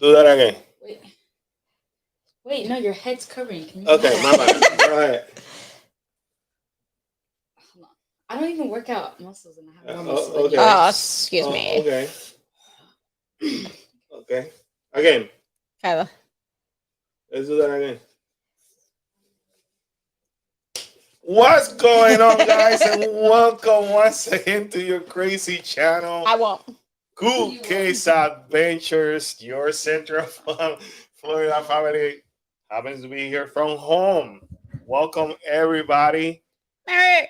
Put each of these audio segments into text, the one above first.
Do that again. Wait, wait, no, your head's covering. Can you? Okay, my bad. Go ahead. Hold on. I don't even work out muscles, and I have more muscles than you. Okay. Oh, excuse me. Okay. Okay. Again. Kyla. Let's do that again. What's going on, guys? And welcome once again to your crazy channel, I won't. Cool Case Adventures. Your Central Florida family happens to be here from home. Welcome, everybody. Mary.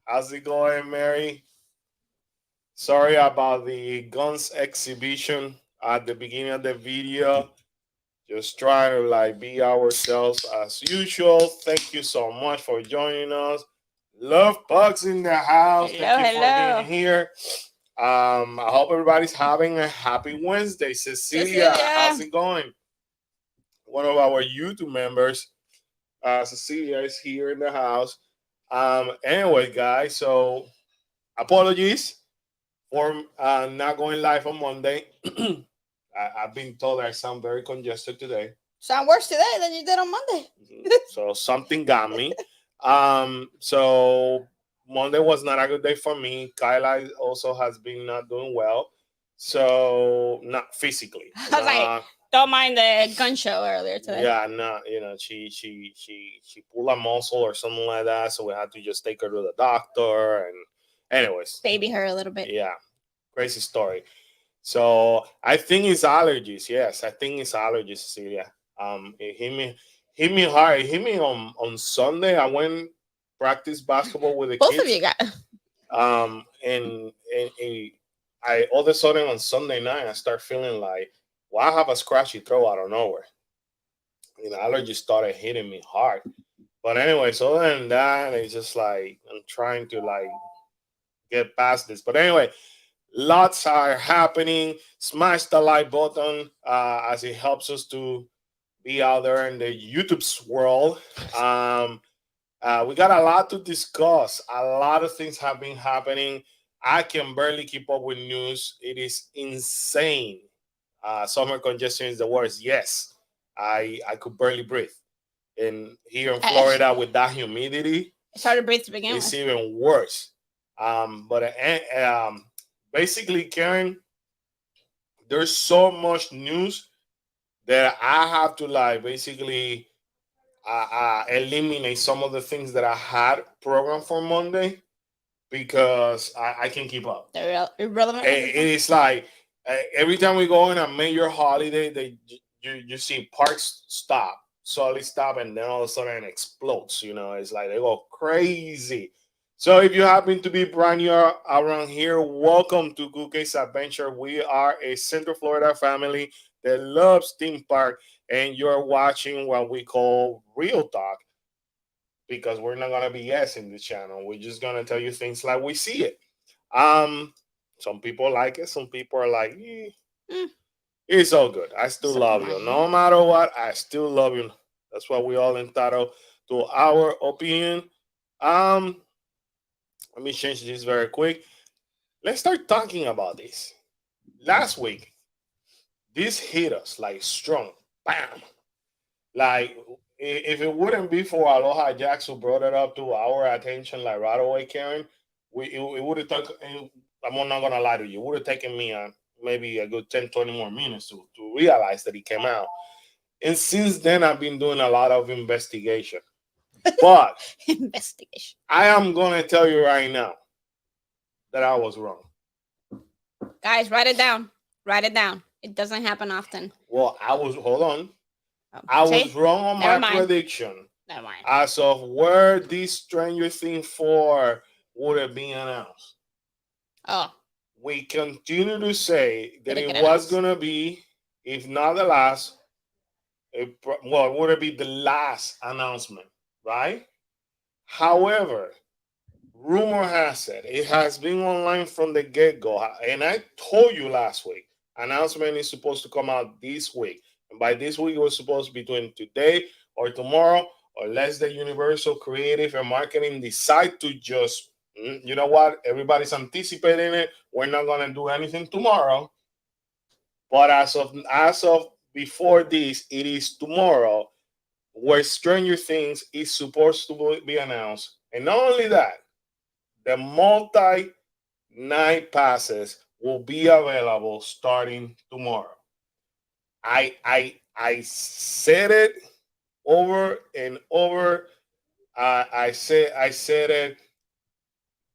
How's it going, Mary? Sorry about the guns exhibition at the beginning of the video. Just trying to be ourselves as usual. Thank you so much for joining us. Love Bugs in the house. Hello, Thank you for hello. being here. I hope everybody's having a happy Wednesday. Cecilia, how's it going? One of our YouTube members, Cecilia, is here in the house. Anyway, guys, so apologies for not going live on Monday. I've been told I sound very congested today. Sound worse today than you did on Monday. So something got me. So Monday was not a good day for me. Kyla also has been not doing well. So not physically. I was like, don't mind the gun show earlier today. Yeah, no, she pulled a muscle or something like that. So we had to just take her to the doctor and anyways. Baby her a little bit. Yeah. Crazy story. So I think it's allergies. Yes, I think it's allergies, Cecilia. It hit me hard. It hit me on Sunday. I went practice basketball with the Both kids. of you got. And I all of a sudden on Sunday night I start feeling like, well, I have a scratchy throat out of nowhere. Allergies started hitting me hard. But anyways, other than that, it's just like I'm trying to get past this. But anyway. Lots are happening. Smash the like button as it helps us to be out there in the YouTube's world. We got a lot to discuss. A lot of things have been happening. I can barely keep up with news. It is insane. Summer congestion is the worst. Yes, I could barely breathe. And here in Florida with that humidity, it's hard to breathe to begin with. It's even worse. Basically, Karen, there's so much news that I have to basically eliminate some of the things that I had programmed for Monday because I can't keep up. They're irrelevant. It is like every time we go in a major holiday, you see parks stop, solid stop, and then all of a sudden it explodes. It's like they go crazy. So if you happen to be brand new around here, welcome to Cool Case Adventure. We are a Central Florida family that loves theme park, and you're watching what we call Real Talk because we're not gonna be yes in the channel. We're just gonna tell you things like we see it. Some people like it, some people are like, it's all good. I still love you. No matter what, I still love you. That's why we all entitled to our opinion. Let me change this very quick. Let's start talking about this. Last week, this hit us strong. Bam. If it wouldn't be for Aloha Jax who brought it up to our attention right away, Karen, it would have taken, I'm not going to lie to you, it would have taken me maybe a good 10, 20 more minutes to realize that it came out. And since then, I've been doing a lot of investigation. But investigation. I am going to tell you right now that I was wrong. Guys, write it down. Write it down. It doesn't happen often. Well, hold on. I was wrong on my prediction. Never mind. As of where this Stranger Things 4 would have been announced. Oh. We continue to say that it was going to be, if not the last, it would have been the last announcement. Right? However, rumor has it has been online from the get-go. And I told you last week, announcement is supposed to come out this week. And by this week, it was supposed to be between today or tomorrow, unless the Universal Creative and Marketing decide to just, you know what, everybody's anticipating it. We're not going to do anything tomorrow. But as of before this, it is tomorrow where Stranger Things is supposed to be announced. And not only that, the multi night passes will be available starting tomorrow. I said it over and over. I said it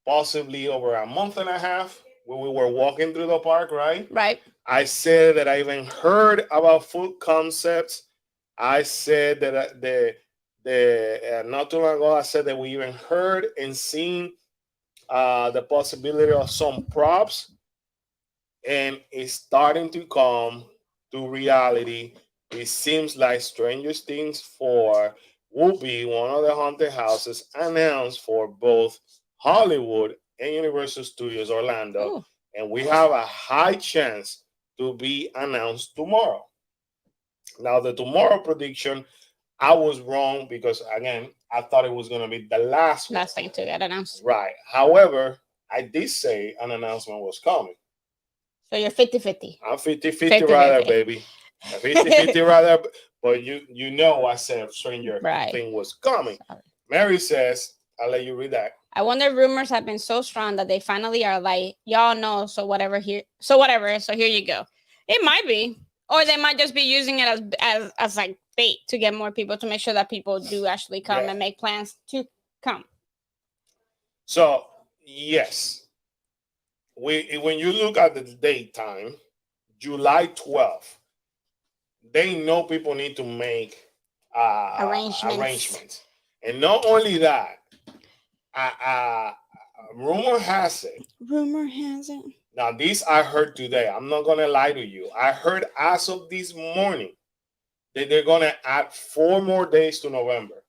possibly over a month and a half when we were walking through the park, right? Right. I said that I even heard about food concepts. I said that the not too long ago I said that we even heard and seen the possibility of some props, and it's starting to come to reality. It seems like Stranger Things 4 will be one of the haunted houses announced for both Hollywood and Universal Studios Orlando, Ooh. and we have a high chance to be announced tomorrow. Now, the tomorrow prediction, I was wrong because again, I thought it was going to be the last one. Last thing to get announced. Right. However, I did say an announcement was coming. So you're 50-50. I'm 50-50 right there, 50-50. baby. I'm 50-50 right there. But you know I said Stranger Right. Thing was coming. Sorry. Mary says, I'll let you read that. I wonder if rumors have been so strong that they finally are like, y'all know, so whatever, so here you go. It might be. Or they might just be using it as like bait to get more people, to make sure that people do actually come Yeah. and make plans to come. So, yes. When you look at the date time, July 12th, they know people need to make arrangements. And not only that, rumor has it. Rumor has it. Now, this I heard today. I'm not going to lie to you. I heard as of this morning that they're going to add 4 more days to November.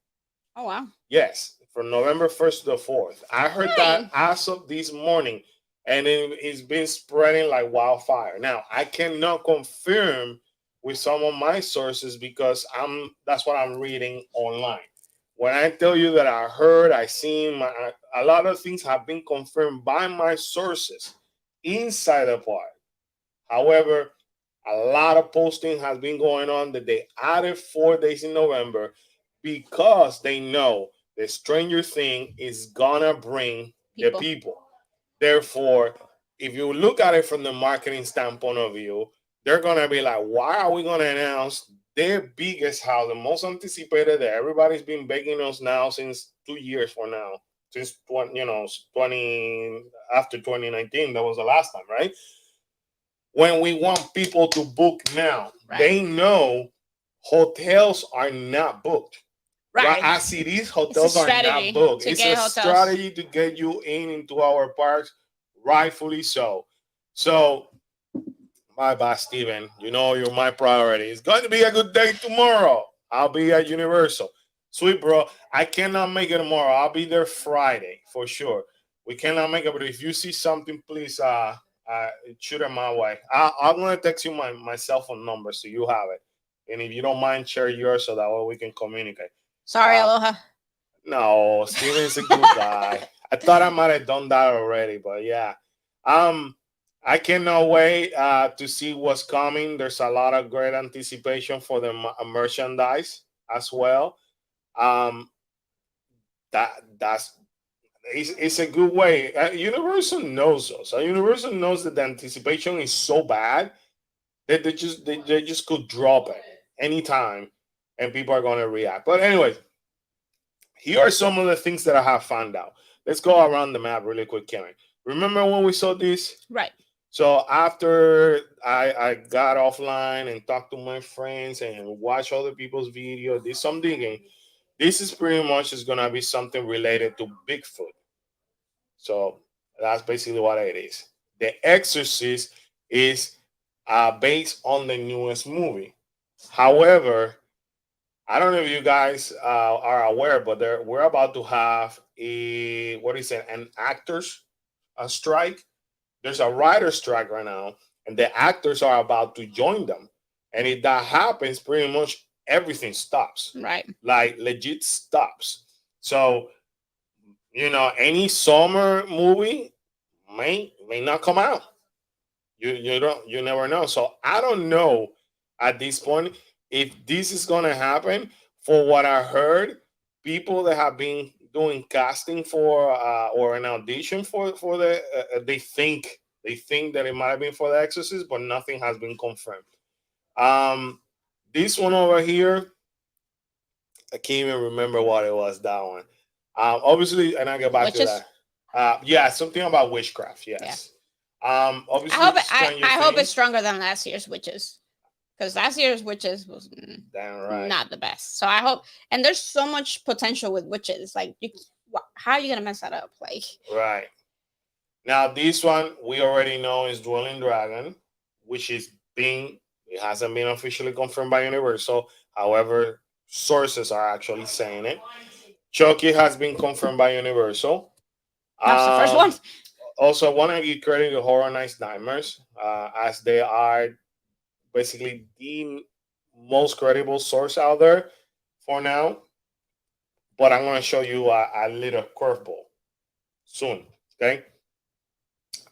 Oh, wow. Yes, from November 1st to the 4th. I heard that as of this morning, and it's been spreading like wildfire. Now, I cannot confirm with some of my sources because that's what I'm reading online. When I tell you that I heard, I seen, a lot of things have been confirmed by my sources inside the park. However, a lot of posting has been going on that they added 4 days in November because they know the Stranger Thing is gonna bring the people. Therefore, if you look at it from the marketing standpoint of view, they're gonna be like, why are we gonna announce their biggest house, the most anticipated that everybody's been begging us now since 2 years from now, since 20 after 2019, that was the last time, right? When we want people to book now, they know hotels are not booked. Right. As it is, hotels are not booked. It's a strategy to get you into our parks, rightfully so. So, bye, Steven. You know you're my priority. It's going to be a good day tomorrow. I'll be at Universal. Sweet, bro. I cannot make it tomorrow. I'll be there Friday for sure. We cannot make it, but if you see something, please shoot it my way. I'm going to text you my cell phone number so you have it. And if you don't mind, share yours so that way we can communicate. Sorry, Aloha. No, Steven's a good guy. I thought I might have done that already, but yeah. I cannot wait to see what's coming. There's a lot of great anticipation for the merchandise as well. That's it's a good way. Universal knows us. Universal knows that the anticipation is so bad that they just could drop it anytime, and people are going to react. But anyways, here are some of the things that I have found out. Let's go around the map really quick, Karen. Remember when we saw this? Right. So after I got offline and talked to my friends and watched other people's videos, did some digging, this is pretty much is going to be something related to Bigfoot. So that's basically what it is. The Exorcist is based on the newest movie. However, I don't know if you guys are aware, but we're about to have an actors strike. There's a writer strike right now, and the actors are about to join them. And if that happens, pretty much everything stops. Right. Like legit stops. So, any summer movie may not come out. You never know. So I don't know at this point if this is gonna happen. For what I heard, people that have been doing casting for or an audition for the they think that it might have been for the Exorcist, but nothing has been confirmed. Um, this one over here, I can't even remember what it was. That one, obviously, and I get back to Witches. that. Yeah, something about witchcraft. Yeah. Yes. I hope Obviously, Stranger I hope it's Things. stronger than last year's witches, because last year's witches was Damn right. not the best. So I hope, and there's so much potential with witches. Like, how are you gonna mess that up? Like, Right. Now, this one we already know is Dwelling Dragon, which is being, it hasn't been officially confirmed by Universal. However, sources are actually saying it. Chucky has been confirmed by Universal. that's the first one. Also, I want to give credit to Horror Nights Nightmares, as they are basically the most credible source out there for now. But I'm going to show you a little curveball soon. Okay.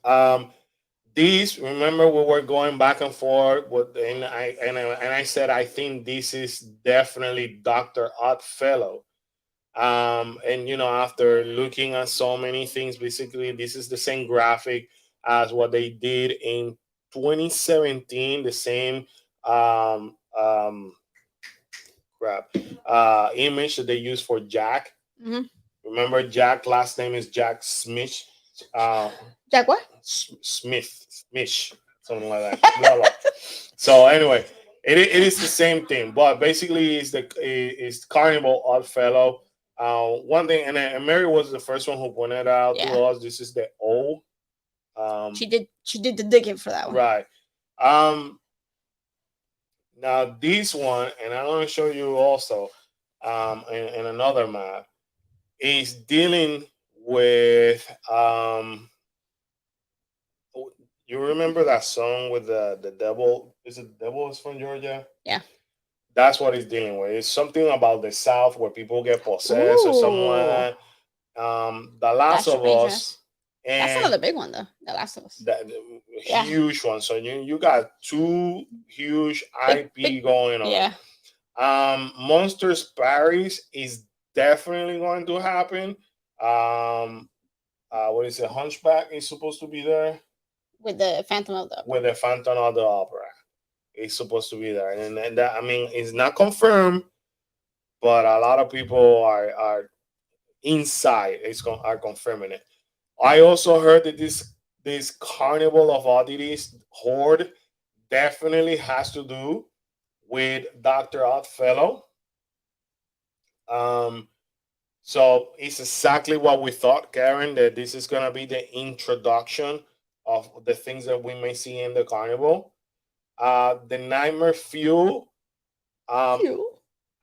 Um, these, remember, we were going back and forth with, and I said I think this is definitely Dr. Oddfellow. And after looking at so many things, basically this is the same graphic as what they did in 2017, the same um um crap image that they used for Jack. Hmm. Remember, Jack last name is Jack Smith. uh Jack, what? Smith, something like that. Blah, blah. So anyway, it is the same thing, but basically it's Carnival Oddfellow. One thing, and Mary was the first one who pointed out to Yeah. us. This is the O. She did the digging for that one. Right. Um, Now this one, and I'm going to show you also in another map, is dealing with you remember that song with the devil? Is it devil is from Georgia? Yeah. That's what he's dealing with. It's something about the South where people get possessed or something like Ooh. that. The Last That's of Us, That's and another big one, though. The Last of Us. that Yeah. huge one. So you got two huge Big- IP going on. Yeah. Monsters Paris is definitely going to happen. What is it? Hunchback is supposed to be there With the Phantom of the Opera. with the Phantom of the Opera. It's supposed to be there, and that, I mean, it's not confirmed, but a lot of people are inside. Are confirming it. I also heard that this Carnival of Oddities horde definitely has to do with Doctor Oddfellow. Um, so it's exactly what we thought, Karen. That this is gonna be the introduction of the things that we may see in the carnival. The Nightmare Fuel. Um,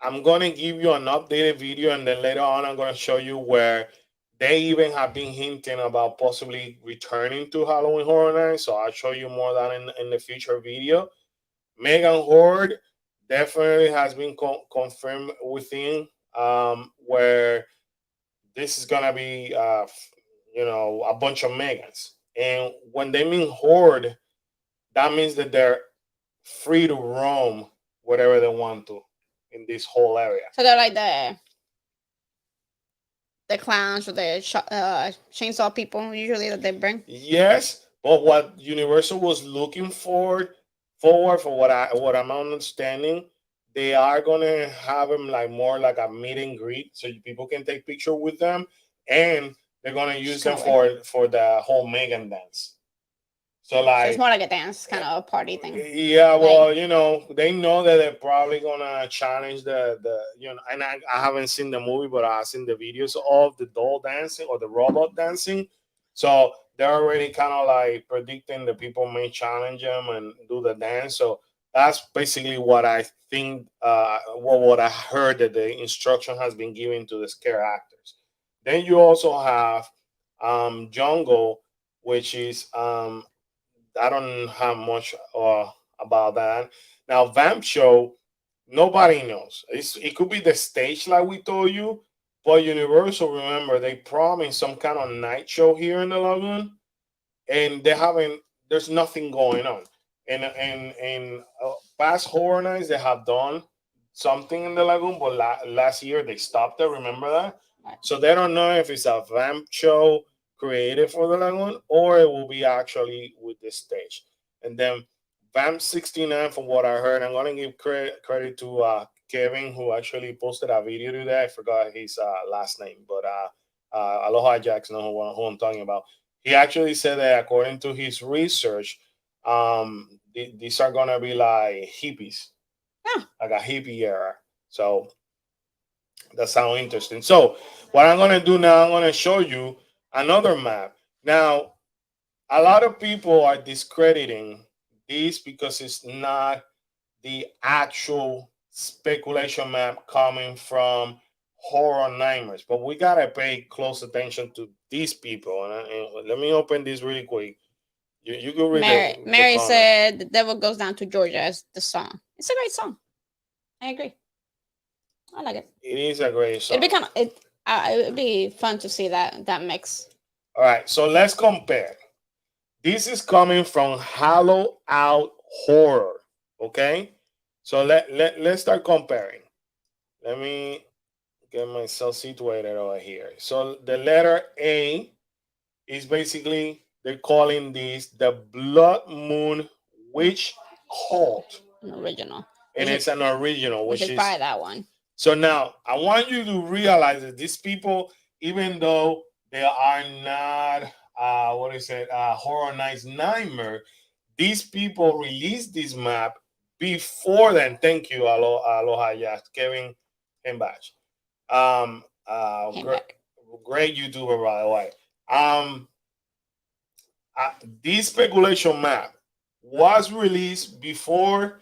I'm gonna give you an updated video, and then later on, I'm gonna show you where they even have been hinting about possibly returning to Halloween Horror Nights. So I'll show you more of that in the future video. Megan Horde definitely has been confirmed within, where this is gonna be a bunch of Megans, and when they mean horde, that means that they're free to roam wherever they want to in this whole area. So they're like the clowns or the chainsaw people usually that they bring. Yes, but what Universal was looking forward for what I'm understanding, they are gonna have them like more like a meet and greet, so people can take picture with them, and they're gonna use them for the whole Megan dance. So So like, it's more like a dance kind of a party thing. yeah, well, they know that they're probably gonna challenge the and I haven't seen the movie, but I've seen the videos of the doll dancing or the robot dancing. So they're already kind of like predicting that people may challenge them and do the dance. So that's basically what I think. What I heard that the instruction has been given to the scare actors. Then you also have Jungle, which is I don't have much about that. Now, Vamp Show, nobody knows. It could be the stage like we told you, but Universal, remember, they promised some kind of night show here in the lagoon, and there's nothing going on. And past horror nights, they have done something in the lagoon, but last year they stopped it. Remember that? Right. So they don't know if it's a vamp show created for the lagoon or it will be actually with the stage. And then Vamp 69, from what I heard, I'm gonna give credit to Kevin, who actually posted a video today. I forgot his last name, but Aloha Jackson, who I'm talking about. He actually said that according to his research, these are gonna be like hippies, like a hippie era. So that sounds interesting. So what I'm gonna do now, I'm gonna show you another map. Now, a lot of people are discrediting this because it's not the actual speculation map coming from Horror Nightmares. But we gotta pay close attention to these people. And let me open this really quick. You can read Mary comment. said the devil goes down to Georgia as the song. It's a great song. I agree. I like it. It is a great song. It'd be kind of it'd be fun to see that mix. All right, so let's compare. This is coming from Hollow Out Horror. Okay, so let's start comparing. Let me get myself situated over here. So the letter A is basically, they're calling this the Blood Moon Witch Cult. An original. And it's an original, which is buy that one. So now I want you to realize that these people, even though they are not Horror Nights Nightmare, these people released this map before then. Thank you, Aloha, yeah, Kevin Hembach. Great YouTuber, by the way. This speculation map was released before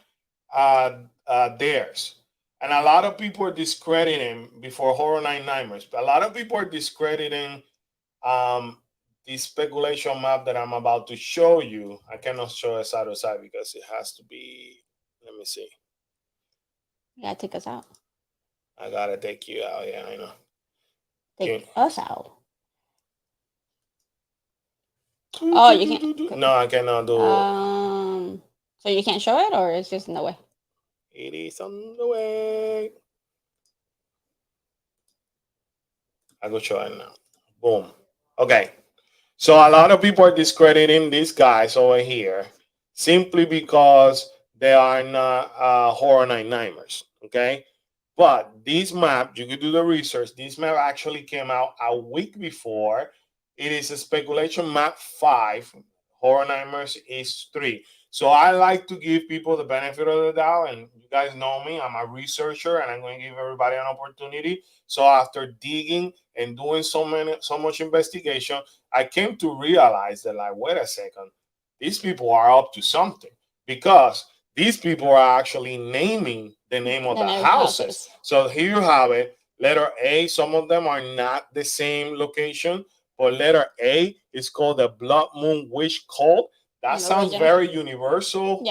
theirs. And a lot of people are discrediting before Horror Night Nightmares. But a lot of people are discrediting the speculation map that I'm about to show you. I cannot show it side to side because it has to be. Let me see. You gotta take us out. I gotta take you out. Yeah, I know. Take us out. Oh, you can't. No, I cannot do it. So you can't show it, or it's just in the way? It is on the way. I go show it now. Boom. Okay. So a lot of people are discrediting these guys over here simply because they are not Horror Night Nightmares. Okay. But this map, you could do the research. This map actually came out a week before. It is a speculation map 5. Horror Nightmares is 3. So I like to give people the benefit of the doubt, and you guys know me, I'm a researcher, and I'm going to give everybody an opportunity. So after digging and doing so much investigation, I came to realize that, like, wait a second, these people are up to something, because these people are actually naming the name of the houses. So here you have it. Letter A, some of them are not the same location, but letter A is called the Blood Moon Witch Cult. That sounds very universal.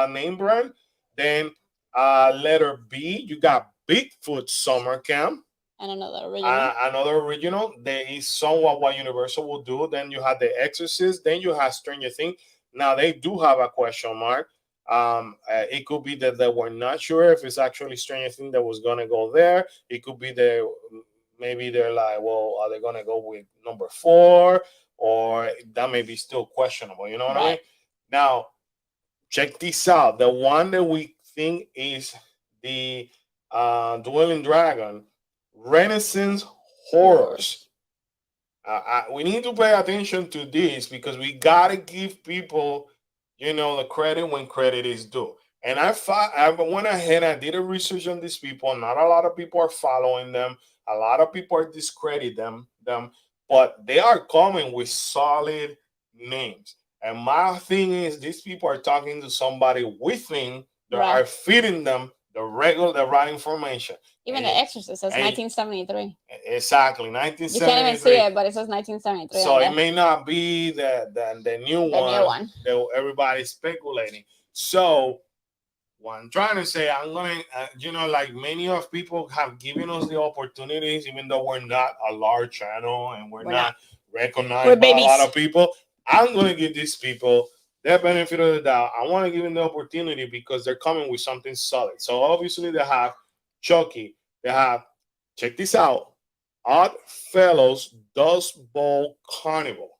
Name brand. Then letter B, you got Bigfoot Summer Camp. And another original. There is somewhat what Universal will do. Then you have The Exorcist. Then you have Stranger Things. Now they do have a question mark. It could be that they were not sure if it's actually Stranger Things that was gonna go there. It could be maybe they're like, well, are they gonna go with number 4? Or that may be still questionable. You know what I mean? Now, check this out. The one that we think is the Dwelling Dragon, Renaissance Horrors. We need to pay attention to this because we got to give people, the credit when credit is due. And I went ahead and did a research on these people. Not a lot of people are following them. A lot of people are discrediting them. But they are coming with solid names. And my thing is, these people are talking to somebody within that are feeding them the right information. Even The Exorcist says 1973. Exactly, 1973. You can't even see it, but it says 1973. So it may not be the new one that everybody's speculating. So what I'm trying to say, I'm going to, like many of people have given us the opportunities, even though we're not a large channel and we're not recognized by a lot of people. I'm going to give these people their benefit of the doubt. I want to give them the opportunity because they're coming with something solid. So obviously they have Chucky. They have, check this out, Odd Fellows Dust Bowl Carnival.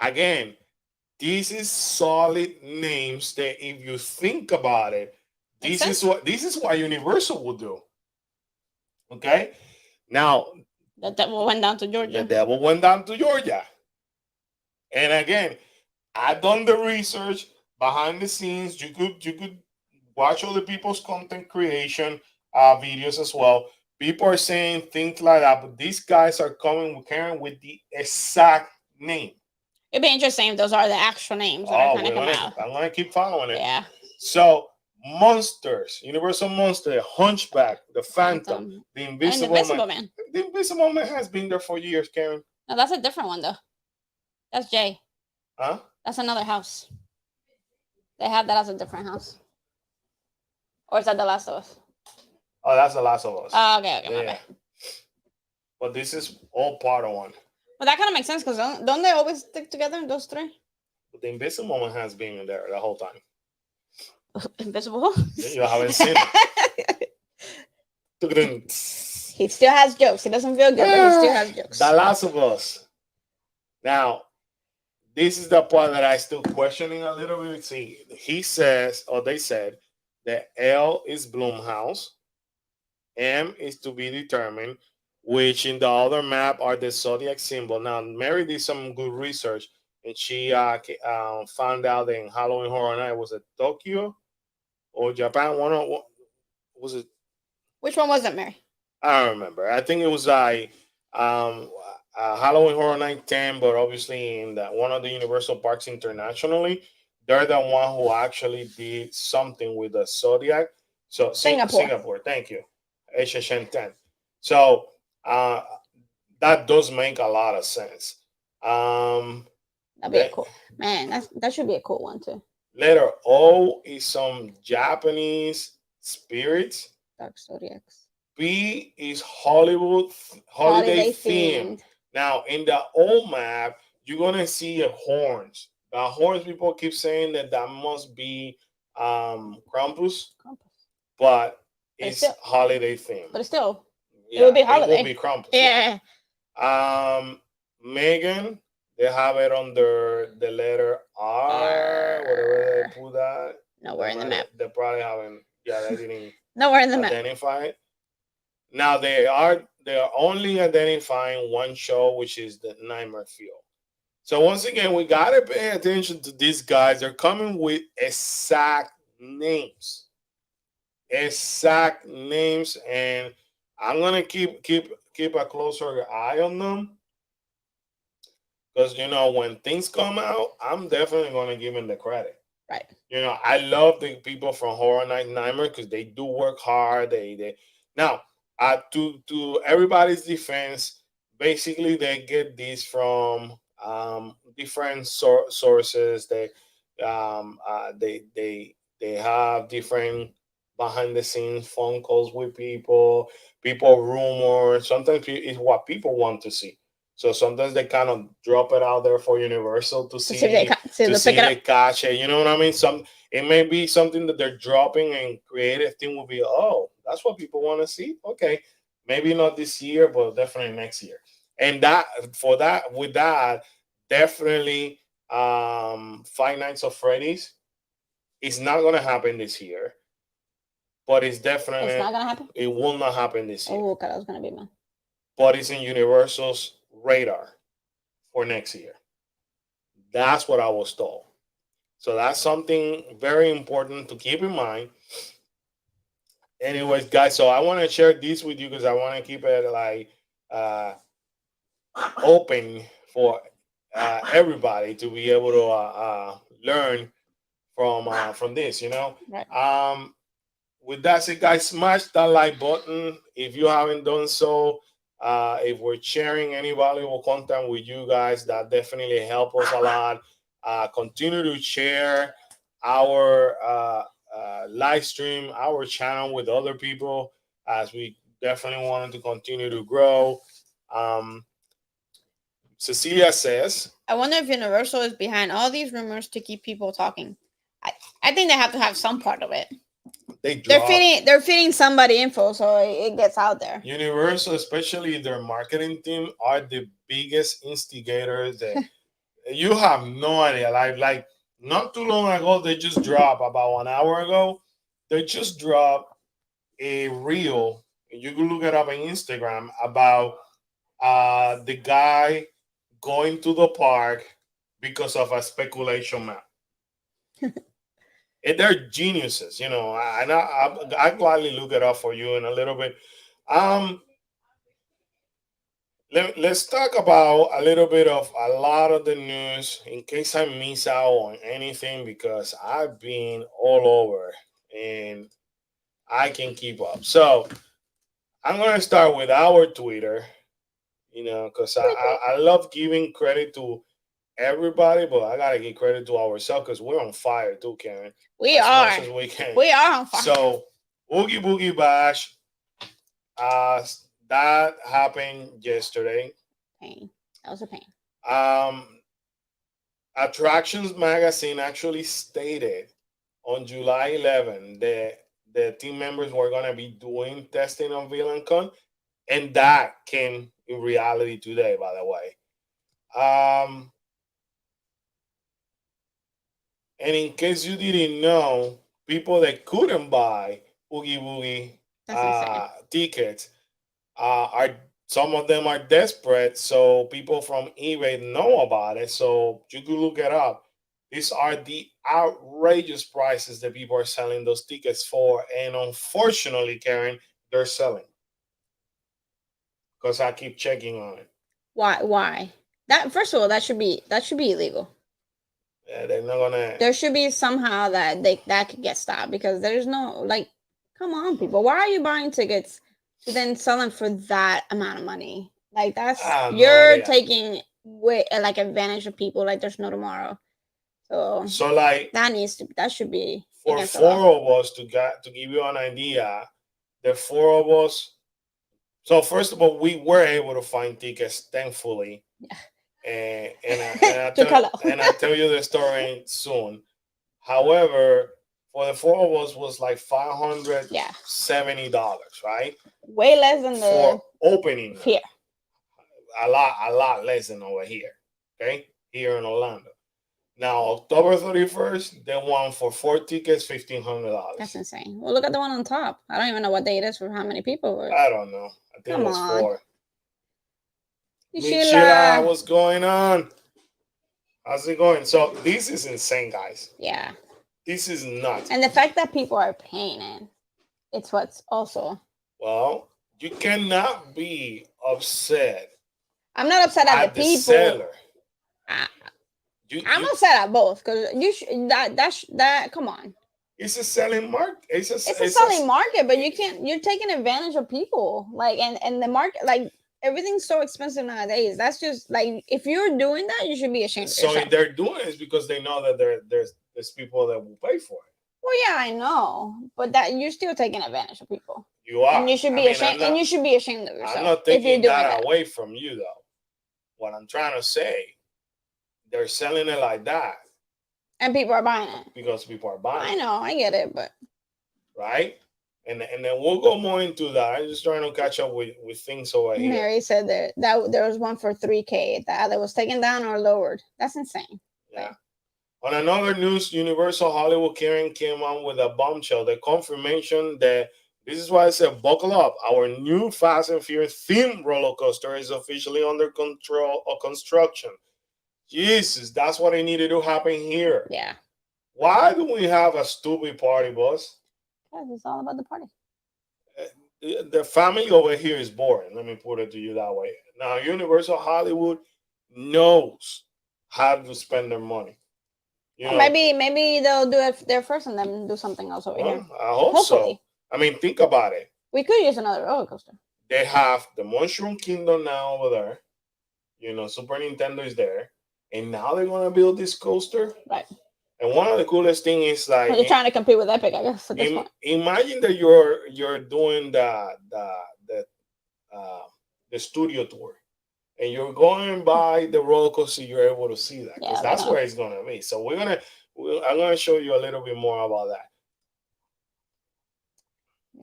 Again, this is solid names that if you think about it, this is what Universal will do. Okay. Now The devil went down to the Georgia. devil went down to Georgia. And again, I've done the research behind the scenes. You could watch other people's content creation videos as well. People are saying things like that, but these guys are coming carrying with the exact name. It'd be interesting if those are the actual names that are Oh, going to come out. I'm gonna keep following it. Yeah. So monsters, Universal Monster, Hunchback, the Phantom, the And Invisible, Invisible Man. Man. The Invisible Man has been there for years, Karen. No, that's a different one though. That's Jay. Huh? That's another house. They have that as a different house. Or is that The Last of Us? Oh, that's The Last of Us. Oh, okay, my Yeah. bad. But this is all part of one. Well, that kind of makes sense because don't they always stick together, those three? But the Invisible Man has been in there the whole time. Invisible? You haven't seen it. He still has jokes. He doesn't feel good, but he still has jokes. The Last of Us. Now, this is the part that I still questioning a little bit. See, he says, or they said, that L is Blumhouse, M is to be determined, which in the other map are the zodiac symbol. Now, Mary did some good research, and she found out that in Halloween Horror Night, was it Tokyo or Japan? Was it? Which one was it, Mary? I don't remember. I think it was Halloween Horror Night 10, but obviously in one of the Universal Parks internationally, they're the one who actually did something with the zodiac. So Singapore, thank you, HHN 10. So that does make a lot of sense. That'd be cool, man. That should be a cool one too. Letter O is some Japanese spirits. Dark Zodiacs. B is Hollywood holiday themed. Now, in the old map, you're gonna see horns. The horns, people keep saying that must be Krampus, but it's holiday themed. But it's still, it would be holiday. It would be Krampus. Yeah. Megan, they have it under the letter R, whatever they put that. Nowhere in the map. They probably haven't. Yeah, they didn't. Nowhere in the map. Identify it. Now they are only identifying one show, which is the Nightmare Fuel. So once again, we gotta pay attention to these guys. They're coming with exact names, and I'm gonna keep a closer eye on them because when things come out, I'm definitely gonna give them the credit. Right. I love the people from Horror Night Nightmare because they do work hard. They now. To everybody's defense, basically they get this from different sources. They have different behind the scenes phone calls with people rumors. Sometimes it's what people want to see. So sometimes they kind of drop it out there for Universal to see they catch it. You know what I mean? It may be something that they're dropping, and creative thing will be, oh, that's what people want to see. Okay, maybe not this year, but definitely next year. And with that, definitely Five Nights at Freddy's is not going to happen this year, but it's not going to happen. It will not happen this year. Oh, God, I was going to be mad. But it's in Universal's radar for next year. That's what I was told. So that's something very important to keep in mind. Anyways, guys, so I want to share this with you because I want to keep it like open for everybody to be able to learn from this. Right. With that said, guys, smash that like button if you haven't done so. If we're sharing any valuable content with you guys, that definitely helps us a lot. Continue to share our live stream, our channel with other people, as we definitely wanted to continue to grow. Cecilia says, I wonder if Universal is behind all these rumors to keep people talking. I think they have to have some part of it. They're feeding somebody info so it gets out there. Universal, especially their marketing team, are the biggest instigators. That you have no idea. Like not too long ago, they just dropped about 1 hour ago. They just dropped a reel. You can look it up on Instagram about the guy going to the park because of a speculation map. They're geniuses, you know. I gladly look it up for you in a little bit. Um, let's talk about a little bit of a lot of the news in case I miss out on anything because I've been all over and I can keep up. So I'm gonna start with our Twitter, you know, because I love giving credit to everybody, but I gotta give credit to ourselves because we're on fire too, Karen. We as are. much as we can. We are on fire. So Oogie Boogie Bash, that happened yesterday. Pain. That was a pain. Attractions Magazine actually stated on July 11 that the team members were gonna be doing testing on VillainCon, and that came in reality today, by the way. And in case you didn't know, people that couldn't buy Oogie Boogie tickets are some of them are desperate. So people from eBay know about it. So you can look it up. These are the outrageous prices that people are selling those tickets for, and unfortunately, Karen, they're selling because I keep checking on it. Why? That first of all, that should be illegal. Yeah, they're not gonna. There should be somehow that could get stopped because there's no come on, people. Why are you buying tickets to then sell them for that amount of money? Like you're taking advantage of people like there's no tomorrow. So like that should be for four of us to give you an idea. The four of us. So first of all, we were able to find tickets, thankfully. Yeah. And I'll tell you the story soon. However, for the four of us was like $570, right? Way less than for opening here. A lot less than over here. Okay, here in Orlando. Now October 31st, they won for 4 tickets, $1,500. That's insane. Well, look at the one on top. I don't even know what day it is for how many people. I don't know. I think it was 4. Michela, what's going on? How's it going? So this is insane, guys. Yeah. This is nuts. And the fact that people are paying it, it's what's also. Well, you cannot be upset. I'm not upset at the people. Seller. I'm upset at both because that. Come on. It's a selling market. It's a selling market, but you can't. You're taking advantage of people. And the market everything's so expensive nowadays. That's just if you're doing that, you should be ashamed. So if they're doing it, it's because they know that there's people that will pay for it. Well, yeah, I know, but that you're still taking advantage of people. You are, and you should be ashamed. And you should be ashamed of yourself. I'm not taking that away from you, though. What I'm trying to say, they're selling it like that, and people are buying it because people are buying. I know, I get it, but right. And then we'll go more into that. I'm just trying to catch up with things over here. Mary said that there was one for $3,000 that either was taken down or lowered. That's insane. Yeah. Right. On another news, Universal Hollywood Karen came on with a bombshell. The confirmation that this is why I said buckle up. Our new Fast and Furious themed roller coaster is officially under control or construction. Jesus, that's what it needed to happen here. Yeah. Why do we have a stupid party bus? Because it's all about the party. The family over here is boring. Let me put it to you that way. Now, Universal Hollywood knows how to spend their money. You know, maybe they'll do it there first and then do something else over here. I hope Hopefully. So. I mean, think about it. We could use another roller coaster. They have the Mushroom Kingdom now over there. You know, Super Nintendo is there. And now they're going to build this coaster. Right. And one of the coolest things is you're trying to compete with Epic, I guess. Imagine that you're doing the studio tour, and you're going by the roller coaster, you're able to see that because Yeah, that's they're gonna- where it's gonna be. So I'm gonna show you a little bit more about that.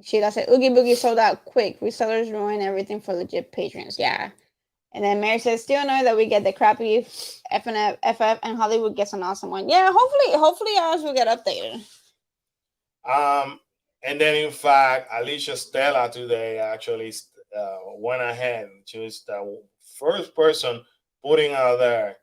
Sheila said, Oogie Boogie sold out quick. Resellers ruin everything for legit patrons. Yeah. And then Mary says, still annoyed that we get the crappy FF and Hollywood gets an awesome one. Yeah, hopefully ours will get updated. And then in fact, Alicia Stella today actually went ahead. She was the first person putting out there.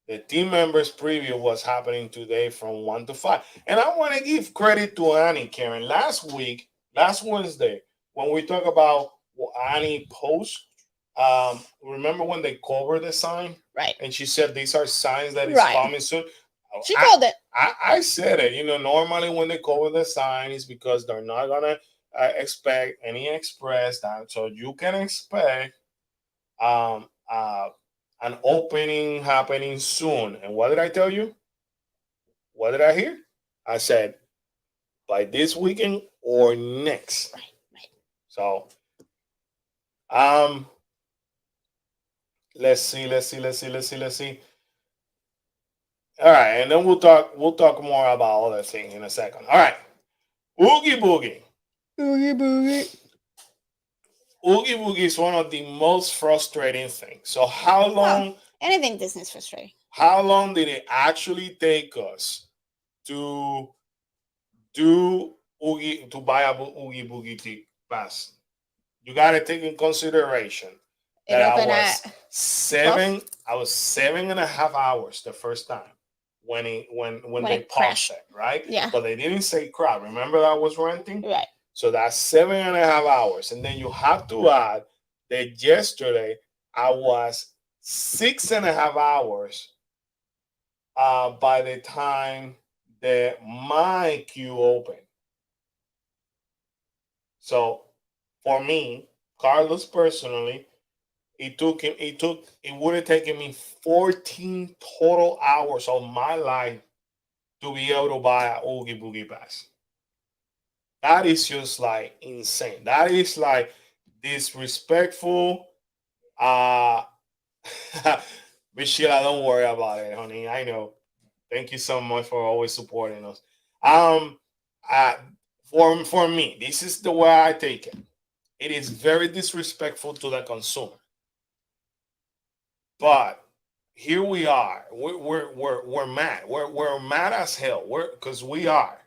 The team members preview was happening today from 1 to 5. And I want to give credit to Annie, Karen. Last Wednesday, when we talk about what Annie post, remember when they covered the sign? Right. And she said these are signs that it's Right. coming soon. She called it. I said it. You know, normally when they cover the sign, it's because they're not gonna expect any express time, so you can expect an opening happening soon. And what did I tell you? What did I hear? I said by this weekend or next. Right. So, let's see. All right, and then we'll talk more about other things in a second. All right. Oogie Boogie. Oogie Boogie is one of the most frustrating things. So how long Anything Disney's frustrating. how long did it actually take us to buy a Oogie Boogie pass? You gotta take in consideration It that opened I was at 7.5 hours the first time when they it paused crashed. it, right? Yeah. But they didn't say crap. Remember that I was renting? Right. So that's 7.5 hours. And then you have to add that yesterday I was 6.5 hours by the time that my queue opened. So for me, Carlos personally, it would have taken me 14 total hours of my life to be able to buy a Oogie Boogie pass. That is just like insane. That is like disrespectful. But Sheila, don't worry about it, honey. I know. Thank you so much for always supporting us. For me, this is the way I take it. It is very disrespectful to the consumer. But here we are. We're mad. We're mad as hell. Because we are.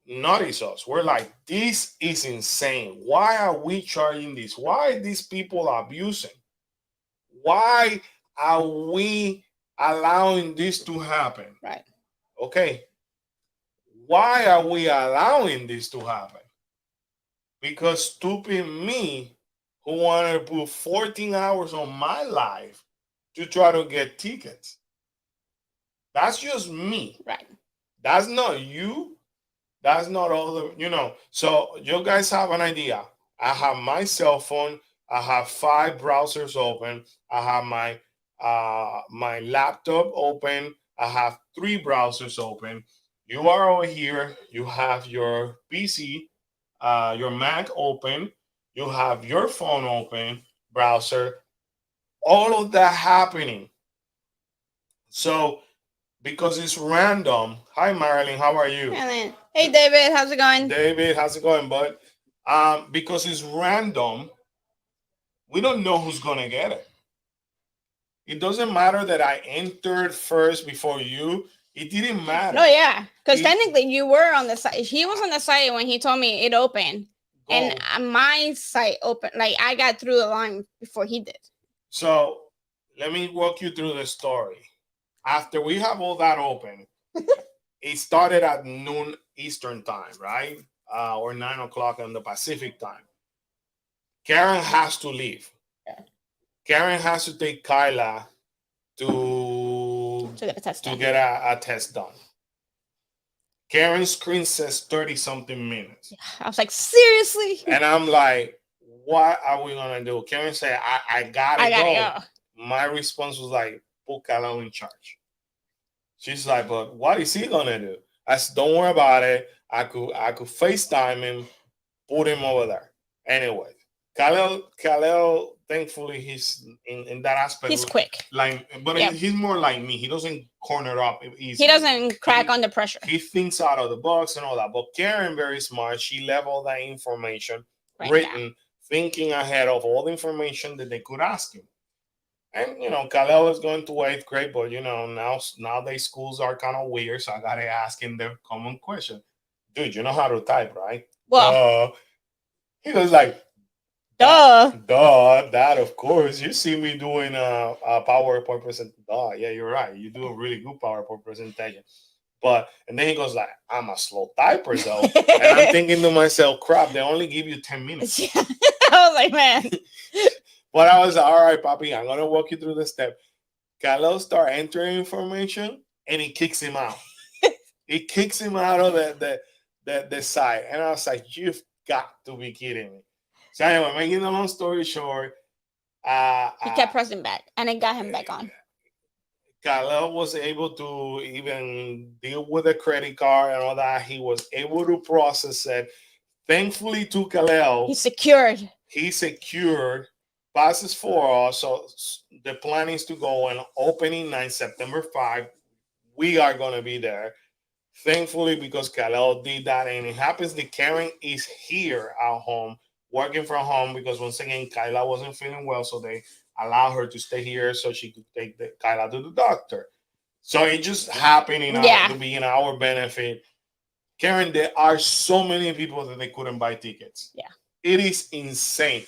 Notice us. We're like, this is insane. Why are we charging this? Why are these people abusing? Why are we allowing this to happen? Right. Okay. Why are we allowing this to happen? Because stupid me, who wanted to put 14 hours on my life to try to get tickets. That's just me. Right. That's not you. That's not all the, So you guys have an idea. I have my cell phone. I have 5 browsers open. I have my my laptop open. I have 3 browsers open. You are over here. You have your PC, your Mac open. You have your phone open, browser. All of that happening. So because it's random. Hi, Marilyn. How are you? And then, hey, David, how's it going? David, how's it going, bud? Because it's random, we don't know who's gonna get it. It doesn't matter that I entered first before you. It didn't matter. No, yeah, because technically you were on the site. He was on the site when he told me it opened, and my site opened. Like I got through the line before he did. So let me walk you through the story. After we have all that open, it started at noon Eastern time, right? Or 9 o'clock on the Pacific time. Karen has to leave. Yeah. Karen has to take Kyla to get a test done. A test done. Karen's screen says 30-something minutes. I was like, seriously? And I'm like, what are we going to do? Karen said, I gotta go. My response was like, put Kyla in charge. She's like, but what is he going to do? I said, don't worry about it. I could FaceTime him, put him over there. Anyway, Kalel, thankfully, he's in that aspect. He's quick. Like, but Yep. he's more like me. He doesn't corner up easy. He doesn't crack under pressure. He thinks out of the box and all that. But Karen, very smart. She left all that information Right written, now. thinking ahead of all the information that they could ask him. And Kalel is going to eighth grade, but nowadays schools are kind of weird, so I gotta ask him the common question. Dude, you know how to type, right? Well, He was like, duh. that of course. You see me doing a PowerPoint presentation. Yeah, you're right. You do a really good PowerPoint presentation. And then he goes like, I'm a slow typer though. And I'm thinking to myself, crap, they only give you 10 minutes. I was like, man. But I was like, all right, Papi, I'm gonna walk you through the step. Carlos start entering information and he kicks him out. He kicks him out of the site. And I was like, you've got to be kidding me. So anyway, making the long story short, He kept pressing back and it got him back on. Kalel was able to even deal with the credit card and all that. He was able to process it. Thankfully to Kalel, He secured passes for us. So the plan is to go and opening night, September 5. We are going to be there. Thankfully, because Kalel did that, and it happens that Karen is here at home, working from home, because once again, Kyla wasn't feeling well, so they allowed her to stay here so she could take Kyla to the doctor. So it just happened to be in our benefit. Karen, there are so many people that they couldn't buy tickets. Yeah. It is insane.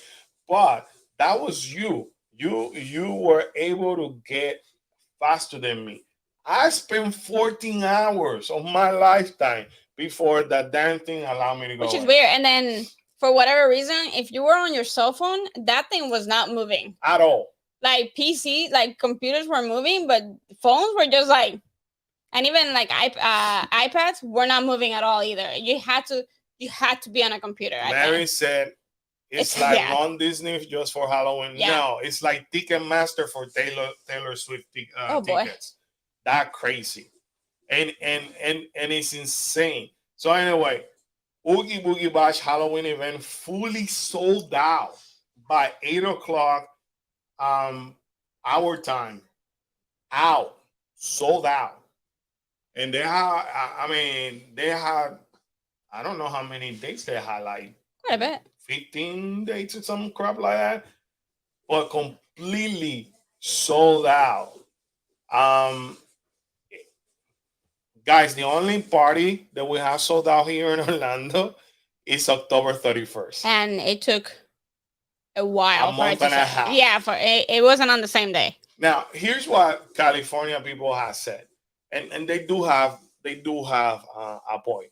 But that was you. You were able to get faster than me. I spent 14 hours of my lifetime before that damn thing allowed me to go. Which is weird. And then for whatever reason, if you were on your cell phone, that thing was not moving. At all. Like PC, like computers were moving, but phones were just like, and even like iPads were not moving at all either. You had to be on a computer. Mary said it's like Ron Disney just for Halloween. Yeah. No, it's like Ticketmaster for Taylor Swift tickets. That crazy. And it's insane. So anyway, Oogie Boogie Bash Halloween event fully sold out by 8 o'clock our time. Sold out. And they had, I don't know how many dates they had, like quite a bit. 15 dates or some crap like that. But completely sold out. Guys, the only party that we have sold out here in Orlando is October 31st. And it took a while. A month and a half. Yeah, it wasn't on the same day. Now, here's what California people have said. And they do have a point.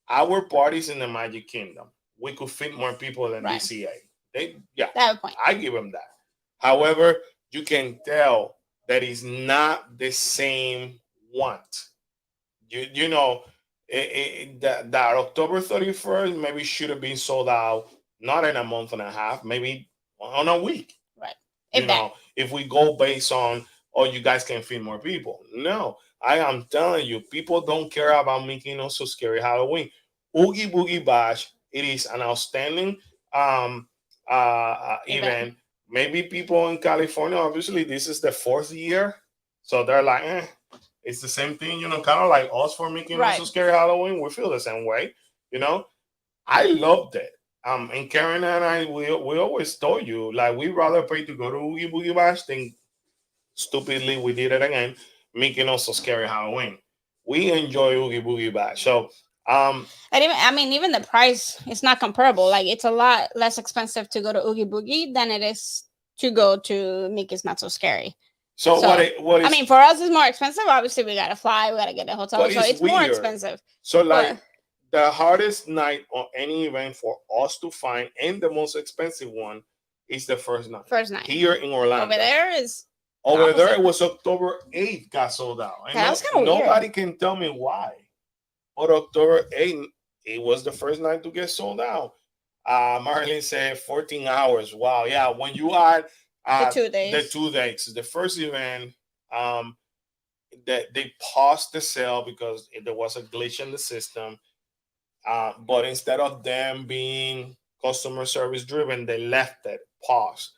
Our parties in the Magic Kingdom, we could fit more people than DCA. They have a point. I give them that. However, you can tell that it's not the same want. That October 31st maybe should have been sold out, not in a month and a half, maybe on a week. Right. If we go based on, you guys can fit more people. No, I am telling you, people don't care about making us so scary Halloween. Oogie Boogie Bash, it is an outstanding event. Maybe people in California, obviously, this is the 4th year. So they're like, it's the same thing, kind of like us for making us so scary Halloween. We feel the same way, I loved it. And Karen and I, we always told you, like, we'd rather pay to go to Oogie Boogie Bash than stupidly we did it again, making us so scary Halloween. We enjoy Oogie Boogie Bash. So, and even the price is not comparable. Like, it's a lot less expensive to go to Oogie Boogie than it is to go to Mickey's Not So Scary. So what is, for us, it's more expensive. Obviously, we gotta fly, we gotta get a hotel, so it's more expensive. So, like, the hardest night on any event for us to find, and the most expensive one, is the first night. Here in Orlando. Over there, it was October 8th got sold out. And that's kind of weird. Nobody can tell me why. But October 8th, it was the first night to get sold out. Marilyn said 14 hours. Wow, yeah. When you add the 2 days. The 2 days. The first event, that they paused the sale because there was a glitch in the system. But instead of them being customer service driven, they left it pause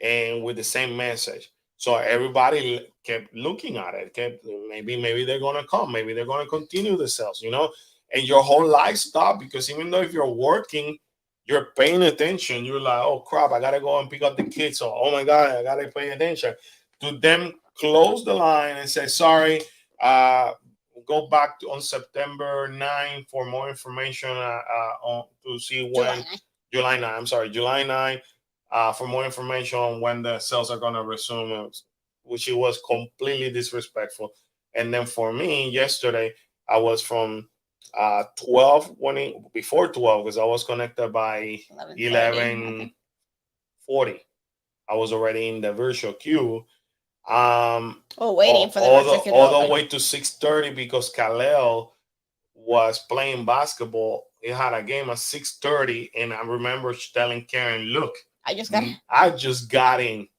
and with the same message. So everybody kept looking at it. Kept maybe they're gonna come, maybe they're gonna continue the sales, and your whole life stopped because even though if you're working, you're paying attention. You're like, oh crap, I gotta go and pick up the kids. So oh my god, I gotta pay attention. To them close the line and say sorry. Uh, Go back to on September 9 for more information on to see when July 9. I'm sorry, July 9 for more information on when the sales are going to resume, which it was completely disrespectful. And then for me, yesterday, I was from 12 before 12 because I was connected by 11:40. I was already in the virtual queue. Waiting for the virtual queue all the way to 6:30 because Kalel was playing basketball. He had a game at 6:30, and I remember telling Karen, "Look, I just got in."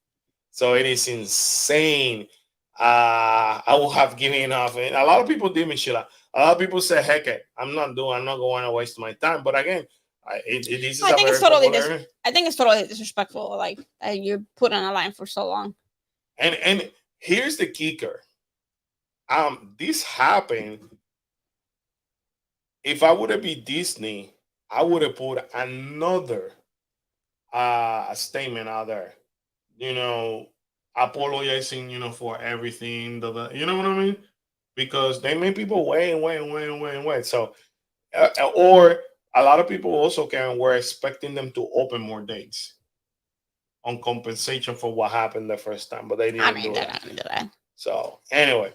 So it is insane. I will have given off, and a lot of people did me, Sheila. A lot of people say, "Heck it, I'm not going to waste my time." But again, I think it's totally. I think it's totally disrespectful. Like you're put on a line for so long. And here's the kicker. This happened. If I would have been Disney, I would have put another statement out there. Apologizing, for everything. You know what I mean? Because they made people wait. So, or a lot of people also were expecting them to open more dates on compensation for what happened the first time, but they didn't do that. So anyway,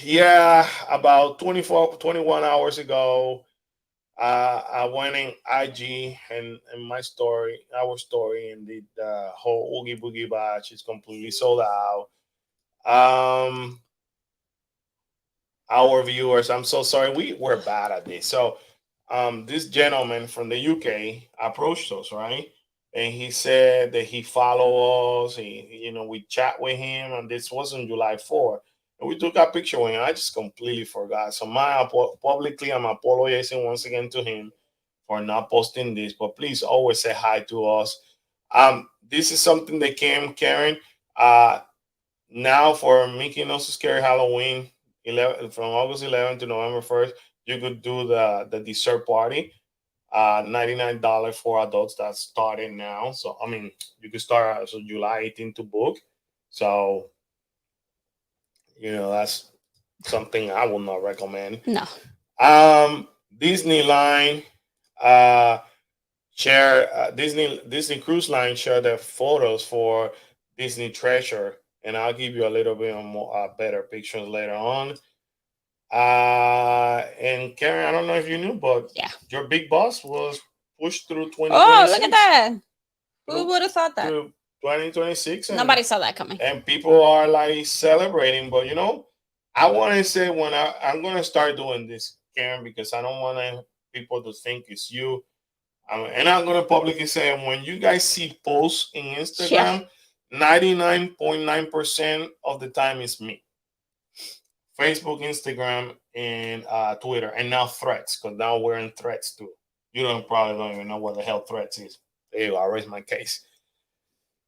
yeah, about 21 hours ago, I went in IG and our story, and the whole Oogie Boogie Bash is completely sold out. Our viewers, I'm so sorry, we're bad at this. So, this gentleman from the UK approached us, right? And he said that he follow us. We chat with him, and this was on July 4th. And we took a picture with him. I just completely forgot. So publicly, I'm apologizing once again to him for not posting this. But please always say hi to us. This is something that came, Karen. Now for Mickey Mouse Scary Halloween, from August 11th to November 1st, you could do the dessert party. $99 for adults. That's starting now. So I mean, you can start July 18th to book. So that's something I will not recommend. No. Disney line share Disney Cruise Line share their photos for Disney Treasure, and I'll give you a little bit more better pictures later on. And Karen, I don't know if you knew, but your big boss was pushed through 2026. Oh, look at that. Who would have thought that? 2026. Nobody saw that coming. And people are like celebrating. But I want to say when I'm going to start doing this, Karen, because I don't want people to think it's you. And I'm going to publicly say when you guys see posts in Instagram, 99.9% of the time it's me. Facebook, Instagram, and Twitter, and now Threads, because now we're in Threads too. You probably don't even know what the hell Threads is. There you go, I raised my case.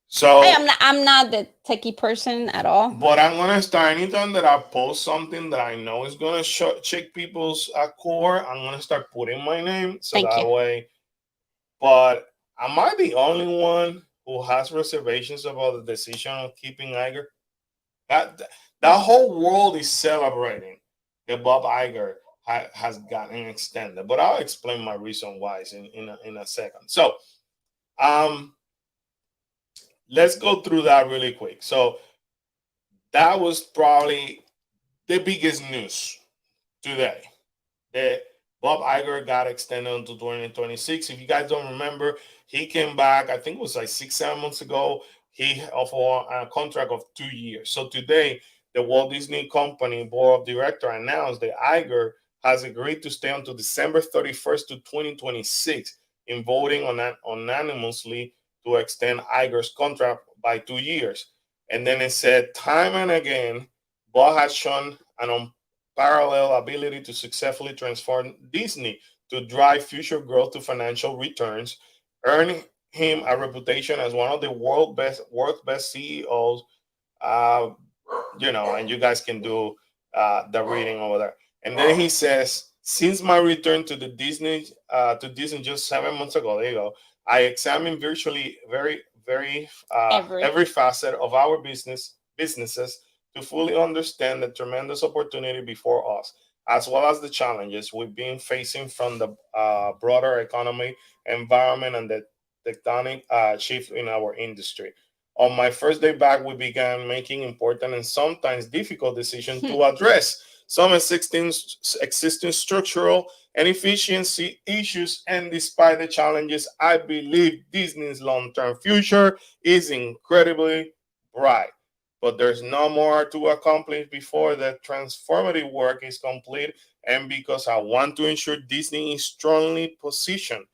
So I'm not the techie person at all. But I'm gonna start anytime that I post something that I know is gonna check people's core. I'm gonna start putting my name so that way. But am I the only one who has reservations about the decision of keeping Iger? That whole world is celebrating that Bob Iger has gotten extended, but I'll explain my reason why in a second. So, let's go through that really quick. So, that was probably the biggest news today. That Bob Iger got extended until 2026. If you guys don't remember, he came back, I think it was like 6-7 months ago. He offered a contract of 2 years. So today, the Walt Disney Company Board of Directors announced that Iger has agreed to stay until December 31st to 2026 in voting unanimously to extend Iger's contract by 2 years. And then it said, time and again, Bob has shown an parallel ability to successfully transform Disney to drive future growth to financial returns, earning him a reputation as one of the world's best CEOs. Uh, and you guys can do the reading over there. And then he says, since my return to Disney just 7 months ago, there you go, I examined virtually Every. every facet of our businesses to fully understand the tremendous opportunity before us, as well as the challenges we've been facing from the broader economy, environment, and the tectonic shift in our industry. On my first day back, we began making important and sometimes difficult decisions to address some existing structural and efficiency issues. And despite the challenges, I believe Disney's long term future is incredibly bright. But there's no more to accomplish before the transformative work is complete, and because I want to ensure Disney is strongly positioned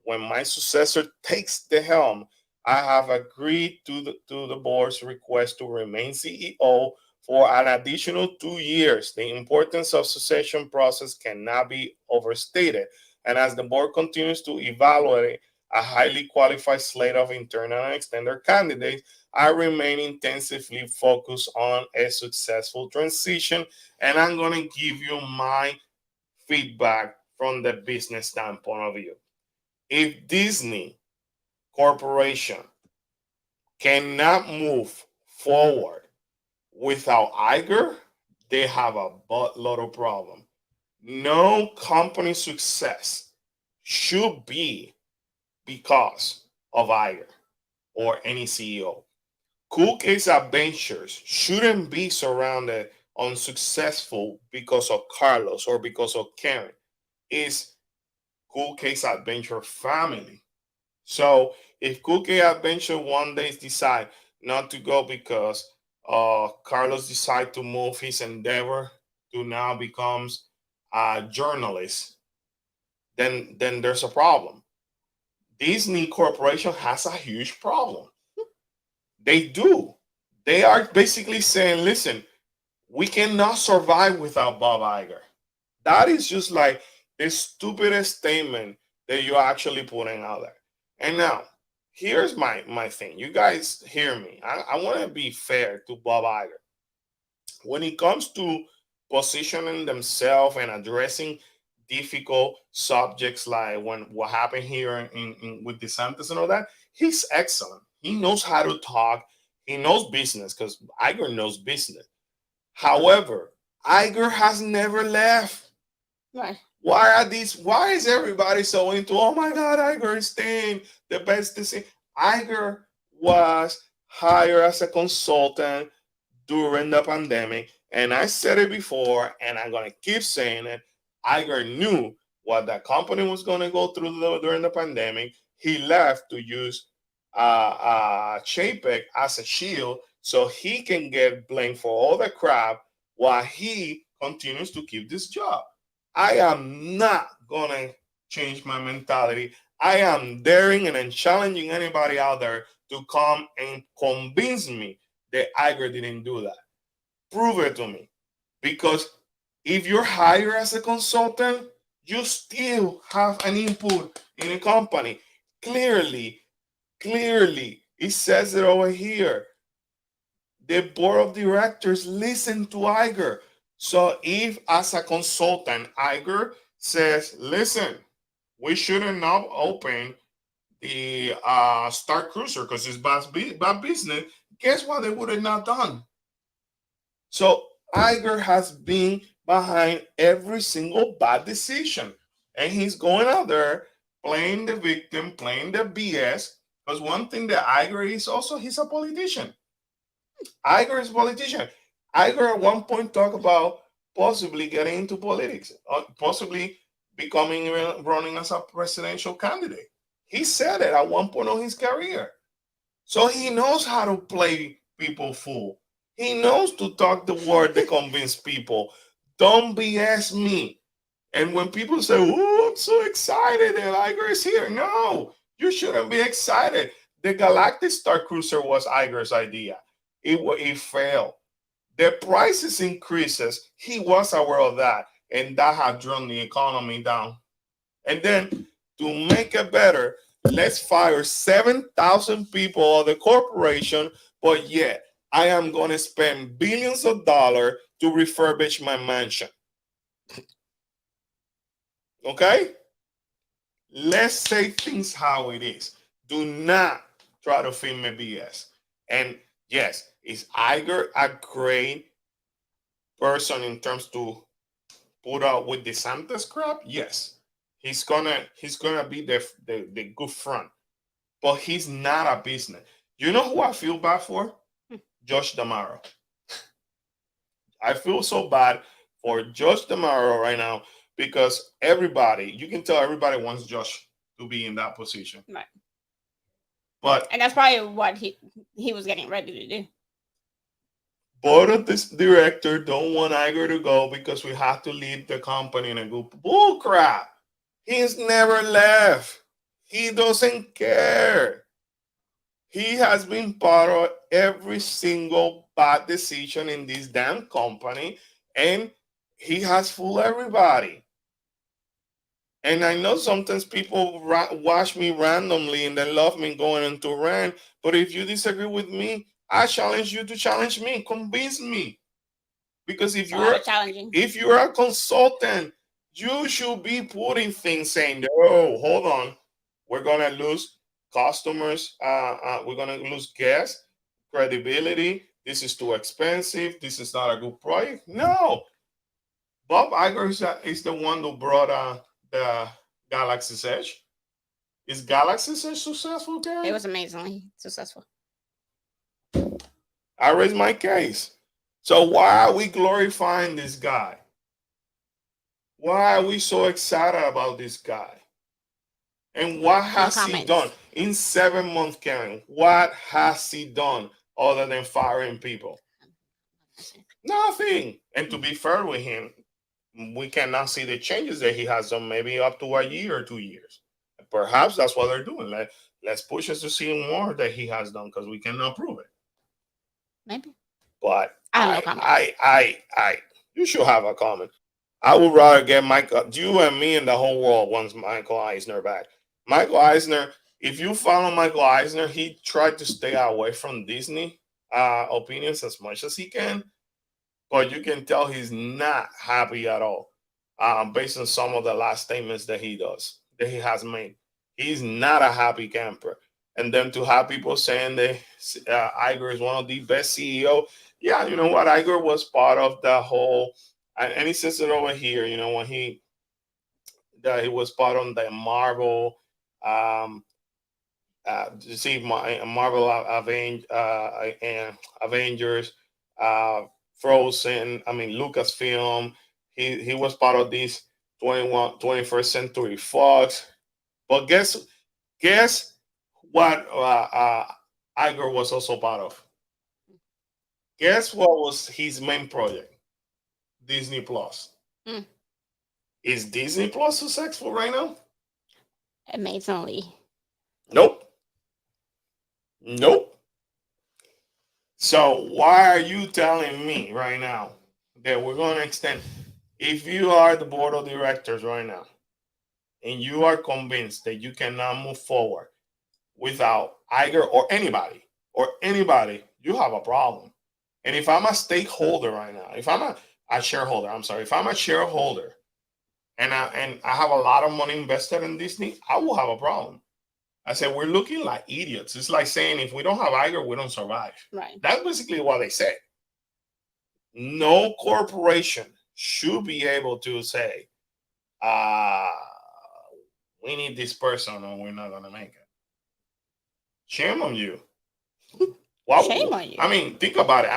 when my successor takes the helm. I have agreed to the board's request to remain CEO for an additional 2 years. The importance of succession process cannot be overstated. And as the board continues to evaluate a highly qualified slate of internal and extended candidates, I remain intensively focused on a successful transition. And I'm going to give you my feedback from the business standpoint of view. If Disney Corporation cannot move forward without Iger, they have a buttload of problem. No company success should be because of Iger or any CEO. Cool Case Adventures shouldn't be surrounded unsuccessful because of Carlos or because of Karen. It's Cool Case Adventure family. So if Cool Case Adventure one day decide not to go because Carlos decide to move his endeavor to now becomes a journalist, then there's a problem. Disney Corporation has a huge problem. They do. They are basically saying, listen, we cannot survive without Bob Iger. That is just like the stupidest statement that you're actually putting out there. And now, here's my thing. You guys hear me. I want to be fair to Bob Iger. When it comes to positioning themselves and addressing difficult subjects like what happened here with DeSantis and all that, he's excellent. He knows how to talk. He knows business because Iger knows business. However, Iger has never left. Right. Why is everybody so into, oh my God, Iger is staying, the best decision? Iger was hired as a consultant during the pandemic. And I said it before, and I'm going to keep saying it. Iger knew what the company was going to go through during the pandemic. He left to use Chapek as a shield so he can get blamed for all the crap while he continues to keep this job. I am not going to change my mentality. I am daring and I'm challenging anybody out there to come and convince me that Iger didn't do that. Prove it to me. Because if you're hired as a consultant, you still have an input in a company. Clearly, it says it over here. The board of directors listen to Iger. So if as a consultant, Iger says, listen, we shouldn't now open the Star Cruiser because it's bad business, guess what they would have not done? So Iger has been behind every single bad decision. And he's going out there playing the victim, playing the BS. Because one thing that Iger is also, he's a politician. Iger is a politician. Iger at one point talked about possibly getting into politics, possibly running as a presidential candidate. He said it at one point of his career. So he knows how to play people fool. He knows to talk the word to convince people. Don't BS me. And when people say, oh, I'm so excited that Iger is here. No, you shouldn't be excited. The Galactic Star Cruiser was Iger's idea. It failed. The prices increases. He was aware of that, and that had drawn the economy down. And then to make it better, let's fire 7,000 people of the corporation, but yet I am going to spend billions of dollars to refurbish my mansion. Okay? Let's say things how it is. Do not try to feed me BS. And yes, is Iger a great person in terms to put out with DeSantis crap? Yes. He's gonna be the good front. But he's not a business. You know who I feel bad for? Josh D'Amaro. I feel so bad for Josh D'Amaro right now because you can tell everybody wants Josh to be in that position. Right. But And that's probably what he was getting ready to do. board of this director don't want Iger to go because we have to leave the company in a good bull crap. He's never left. He doesn't care. He has been part of every single bad decision in this damn company, and he has fooled everybody. And I know sometimes people watch me randomly and they love me going into rant, but if you disagree with me, I challenge you to challenge me, convince me. Because if you're a consultant, you should be putting things saying, "Oh, hold on, we're gonna lose customers, we're gonna lose guests, credibility. This is too expensive. This is not a good project." No, Bob Iger is the one who brought the Galaxy's Edge. Is Galaxy's Edge successful, Gary? It was amazingly successful. I raise my case. So why are we glorifying this guy? Why are we so excited about this guy? And what has he done in 7 months, Karen? What has he done other than firing people? Nothing. And to be fair with him, we cannot see the changes that he has done maybe up to a year or 2 years. Perhaps that's what they're doing. Let's push us to see more that he has done because we cannot prove it. Maybe. But I have no comment. You should have a comment. I would rather get you and me and the whole world wants Michael Eisner back. Michael Eisner, if you follow Michael Eisner, he tried to stay away from Disney opinions as much as he can, but you can tell he's not happy at all based on some of the last statements that he has made. He's not a happy camper. And then to have people saying that Iger is one of the best CEO. Yeah, you know what? Iger was part of the whole, and he says it over here, when he was part of the Marvel, Marvel Avengers, Frozen, Lucasfilm. He was part of this 21st Century Fox. But guess what Iger was also part of? Guess what was his main project? Disney Plus. Is Disney Plus successful right now? Amazingly. Nope. So why are you telling me right now that we're going to extend? If you are the board of directors right now and you are convinced that you cannot move forward without Iger or anybody, you have a problem. And if I'm a stakeholder right now, if I'm a shareholder, if I'm a shareholder and I have a lot of money invested in Disney, I will have a problem. I said, we're looking like idiots. It's like saying if we don't have Iger, we don't survive. Right. That's basically what they say. No corporation should be able to say, we need this person or we're not going to make it. Shame on you. Shame on you. I mean, think about it.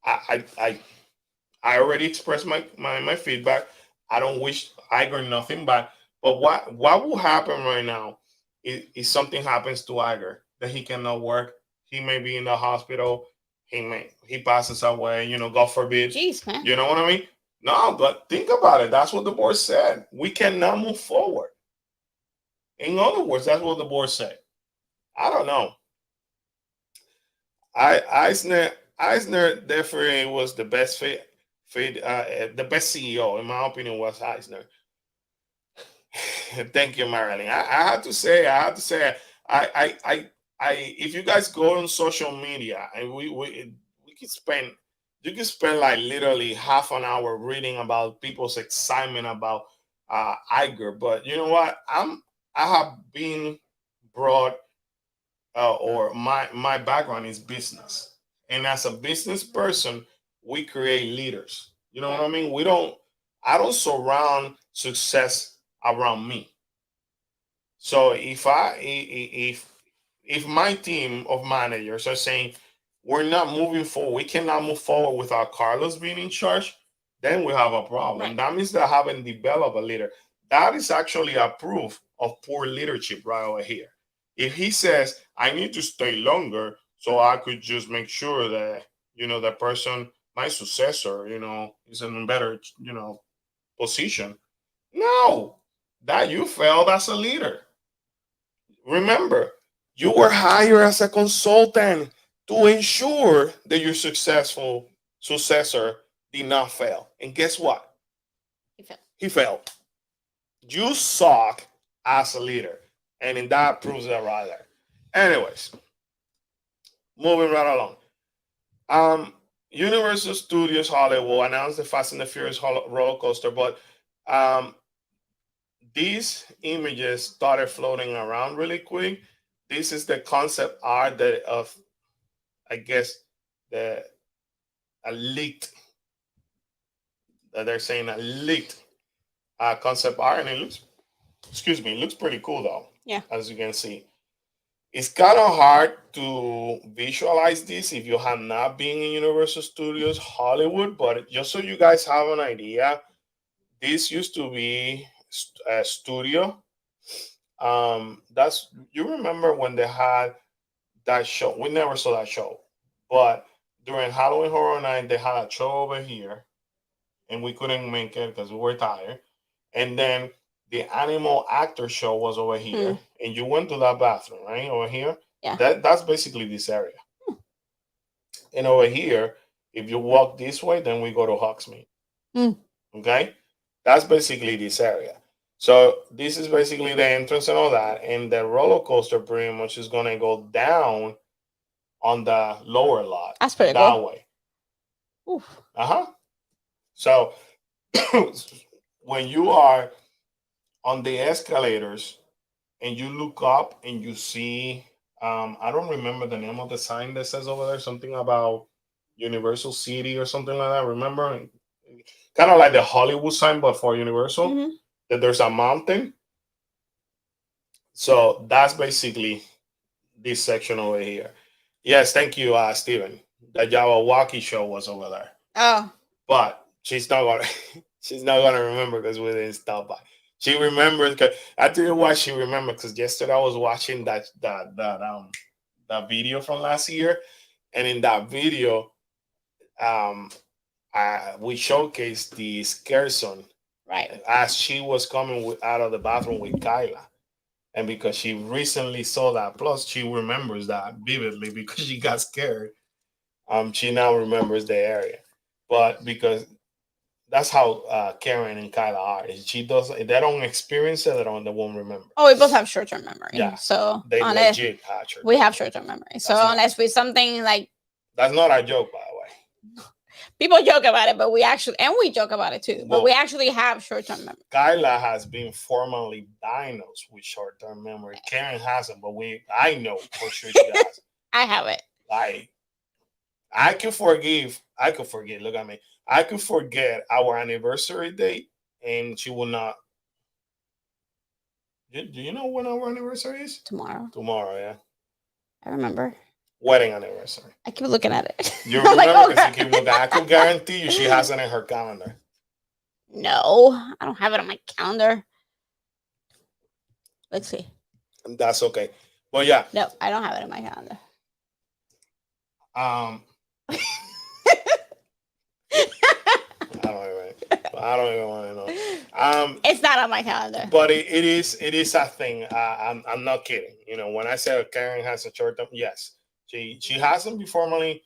I already expressed my feedback. I don't wish Iger nothing bad. But what will happen right now if something happens to Iger that he cannot work? He may be in the hospital. He passes away. God forbid. Jeez, man. You know what I mean? No, but think about it. That's what the board said. We cannot move forward. In other words, that's what the board said. I don't know. Eisner Eisner definitely was the best the best CEO in my opinion was Eisner. Thank you, Marilyn. I had to say, if you guys go on social media and we could spend, you could spend like literally half an hour reading about people's excitement about Iger. But you know what? I have been brought or my background is business, and as a business person, we create leaders. You know what I mean? I don't surround success around me. So if my team of managers are saying we're not moving forward, we cannot move forward without Carlos being in charge, then we have a problem. Right. That means they haven't developed a leader. That is actually a proof of poor leadership right over here. If he says, I need to stay longer so I could just make sure that, the person, my successor, is in a better, position. No, that you failed as a leader. Remember, you were hired as a consultant to ensure that your successful successor did not fail. And guess what? He felt. He failed. You suck as a leader. And in that proves it right there. Anyways, moving right along. Universal Studios Hollywood announced the Fast and the Furious roller coaster, but these images started floating around really quick. This is the concept art that of, I guess, the a leaked. That they're saying a leaked concept art, and it looks, excuse me, it looks pretty cool though. Yeah. As you can see, it's kind of hard to visualize this if you have not been in Universal Studios Hollywood, but just so you guys have an idea, this used to be a studio. That's, you remember when they had that show? We never saw that show, but during Halloween Horror Night, they had a show over here, and we couldn't make it because we were tired. And then the animal actor show was over here, and you went to that bathroom, right? Over here. Yeah. That's basically this area. And over here, if you walk this way, then we go to Hogsmeade. Okay? That's basically this area. So this is basically the entrance and all that. And the roller coaster pretty much is gonna go down on the lower lot. That's pretty that cool. way. Oof. So when you are on the escalators and you look up and you see, I don't remember the name of the sign that says over there something about Universal City or something like that. Remember, kind of like the Hollywood sign, but for Universal. That there's a mountain. So that's basically this section over here. Yes, thank you, Steven. The Jabberwocky show was over there. Oh. But she's not gonna remember because we didn't stop by. She remembers. Cause I tell you why she remembered, because yesterday I was watching that video from last year, and in that video, we showcased the scare zone, right, as she was coming out of the bathroom with Kyla, and because she recently saw that, plus she remembers that vividly because she got scared. She now remembers the area, but because that's how Karen and Kyla are. She does. If they don't experience it, they won't remember. Oh, we both have short-term memory. Yeah. So They unless legit have short-term we have short-term memory, so unless we something like, that's not a joke, by the way. People joke about it, but we actually, and we joke about it too, but we actually have short-term memory. Kyla has been formally diagnosed with short-term memory. Karen hasn't, but I know for sure she has. I have it. Like, I could forget. Look at me. I could forget our anniversary date, and she will not. Do you know when our anniversary is? Tomorrow. Tomorrow, yeah. I remember. Wedding anniversary. I keep looking at it. You remember because you keep looking. I could guarantee you she has it in her calendar. No, I don't have it on my calendar. Let's see. That's okay. Well, yeah. No, I don't have it in my calendar. I don't even want to know. It's not on my calendar. But it is a thing. I'm not kidding. When I say Karen has a short term, yes, she hasn't been formally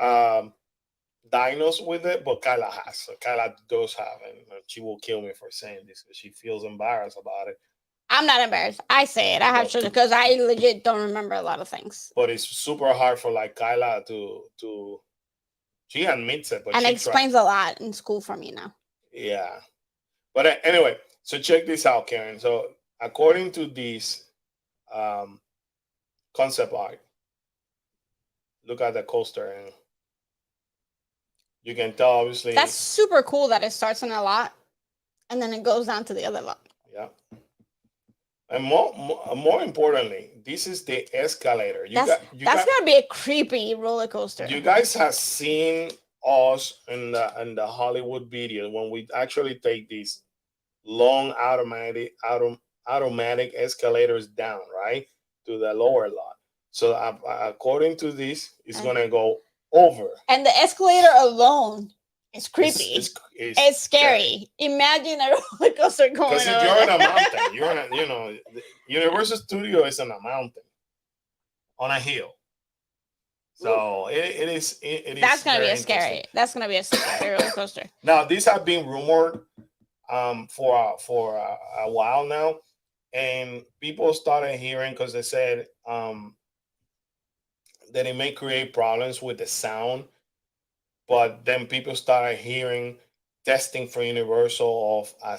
dinos with it, but Kyla has. So Kyla does have, and she will kill me for saying this because she feels embarrassed about it. I'm not embarrassed. I say it. I have to because I legit don't remember a lot of things. But it's super hard for like Kyla to. She admits it, but And she it explains a lot in school for me now. Yeah, but anyway, so check this out, Karen. So according to this um, concept art, look at the coaster, and you can tell obviously. That's super cool that it starts on a lot and then it goes down to the other lot. Yeah. And more importantly, this is the escalator. That's gonna be a creepy roller coaster. You guys have seen us in the Hollywood video when we actually take these long automatic escalators down, right, to the lower lot. So according to this, it's gonna go over. And the escalator alone is creepy. It's scary. Imagine a roller coaster going. Because if you're in a mountain, the Universal Studio is on a mountain, on a hill. So it is. That's gonna be a scary. That's gonna be a scary roller coaster. Now these have been rumored for a while now, and people started hearing because they said that it may create problems with the sound, but then people started hearing testing for Universal of a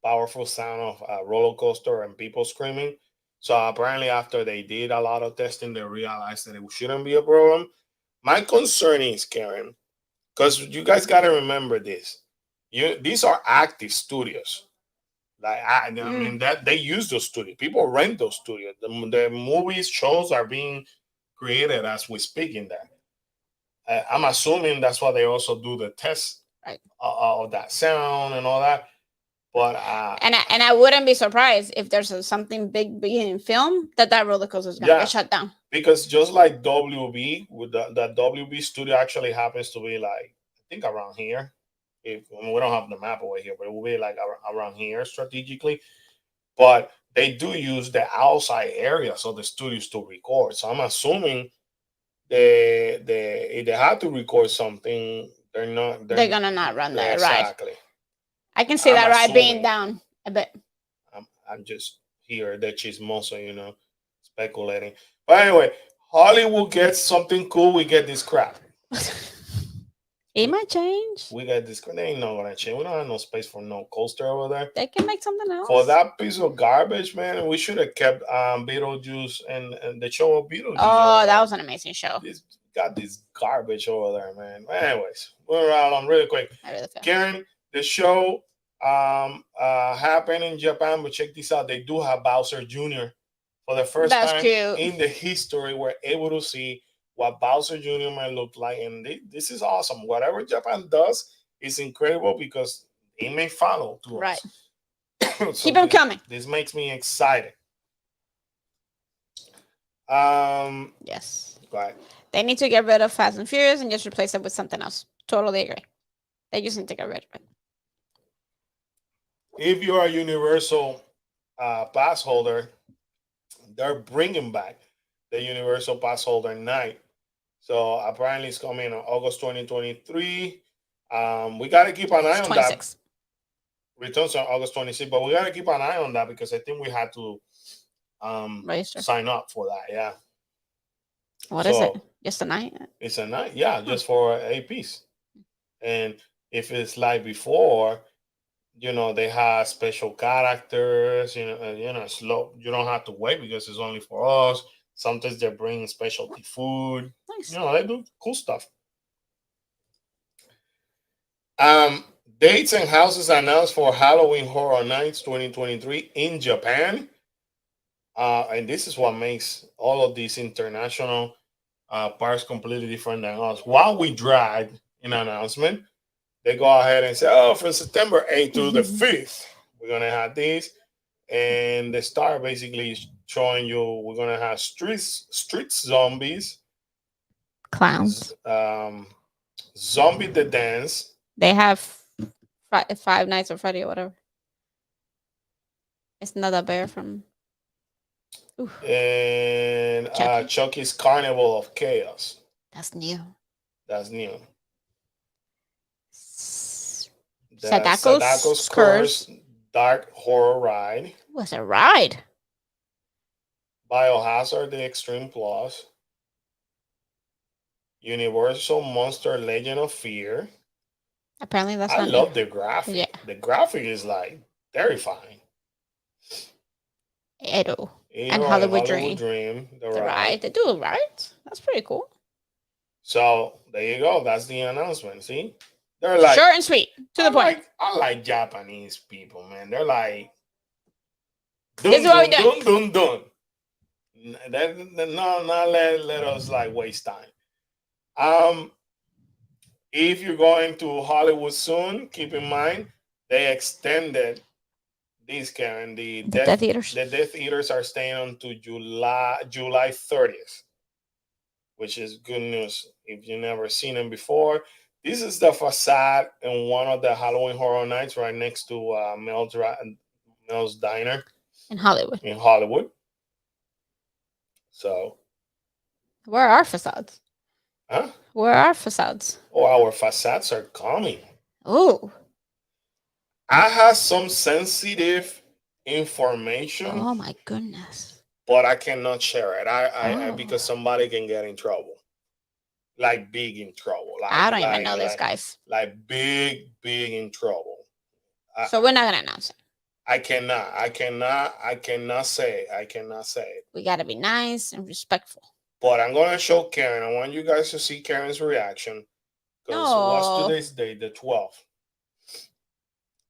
powerful sound of a roller coaster and people screaming. So apparently after they did a lot of testing, they realized that it shouldn't be a problem. My concern is, Karen, because you guys got to remember this. These are active studios. Like I mean that they use those studios. People rent those studios. The movies, shows are being created as we speak in there. I'm assuming that's why they also do the test of that sound and all that. But and I wouldn't be surprised if there's something big being filmed that roller coaster is gonna get shut down. Because just like WB, with the WB studio actually happens to be like I think around here. We don't have the map away here, but it will be like around here strategically. But they do use the outside areas of the studios to record. So I'm assuming if they have to record something, they're gonna not run that exactly. Ride. I can see that ride being down a bit. I'm just here the chismoso, speculating. But anyway, Hollywood gets something cool. We get this crap. It might change. We got this. They ain't not gonna change. We don't have no space for no coaster over there. They can make something else. For that piece of garbage, man, we should have kept Beetlejuice and the show of Beetlejuice. Oh, that was an amazing show. Got this garbage over there, man. Anyways, we're around on really quick. Karen, the show happened in Japan, but check this out. They do have Bowser Jr. For the first time in the history, we're able to see what Bowser Jr. might look like. And this is awesome. Whatever Japan does is incredible because it may follow to us. So keep them coming. This makes me excited. Yes. Right. They need to get rid of Fast and Furious and just replace it with something else. Totally agree. They just need to get rid of it. If you're a Universal pass holder, they're bringing back the Universal Pass Holder Night. So apparently it's coming in August 2023. We got to keep an eye on 26. That. Returns on August 26, but we got to keep an eye on that because I think we had to sign up for that. Yeah. What is it? Just a night? It's a night. Yeah, just for a piece. And if it's like before, they have special characters, slow. You don't have to wait because it's only for us. Sometimes they bring specialty food. Nice. They do cool stuff. Dates and houses announced for Halloween Horror Nights 2023 in Japan. And this is what makes all of these international parts completely different than us. While we drag an announcement, they go ahead and say, from September 8th through the 5th, we're going to have these. And the star basically is showing you we're going to have street zombies. Clowns. Zombie the Dance. They have Five Nights at Freddy or whatever. It's not a bear from... And Chucky's Carnival of Chaos. That's new. That's new. The Sadako's Sadako's Curse. Curse Dark Horror Ride. Was a ride. Biohazard The Extreme Plus. Universal Monster Legend of Fear. Apparently that's I not love new. the graphic. Yeah. The graphic is like terrifying. Edo. And Edo Hollywood Dream. The The ride. ride. They do a ride. That's pretty cool. So there you go. That's the announcement. See, they're like Short and sweet. To the point. I like Japanese people, man. They're like, This is what we do. dun, dun. No, not let us like waste time. If you're going to Hollywood soon, keep in mind they extended this, Karen. The Death Eaters. The Death Eaters are staying on to July 30th, which is good news if you've never seen them before. This is the facade in one of the Halloween Horror Nights right next to Mel's Diner In Hollywood. in Hollywood. So, Where are our facades? huh? Where are our facades? Oh, our facades are coming. Oh. I have some sensitive information, Oh my goodness. but I cannot share it. I Oh. because somebody can get in trouble, like big in trouble. Like, I don't even know this, guys. Like big in trouble. So we're not gonna announce it. I cannot say it. We gotta be nice and respectful. But I'm gonna show Karen. I want you guys to see Karen's reaction. Because what's today's date? The 12th.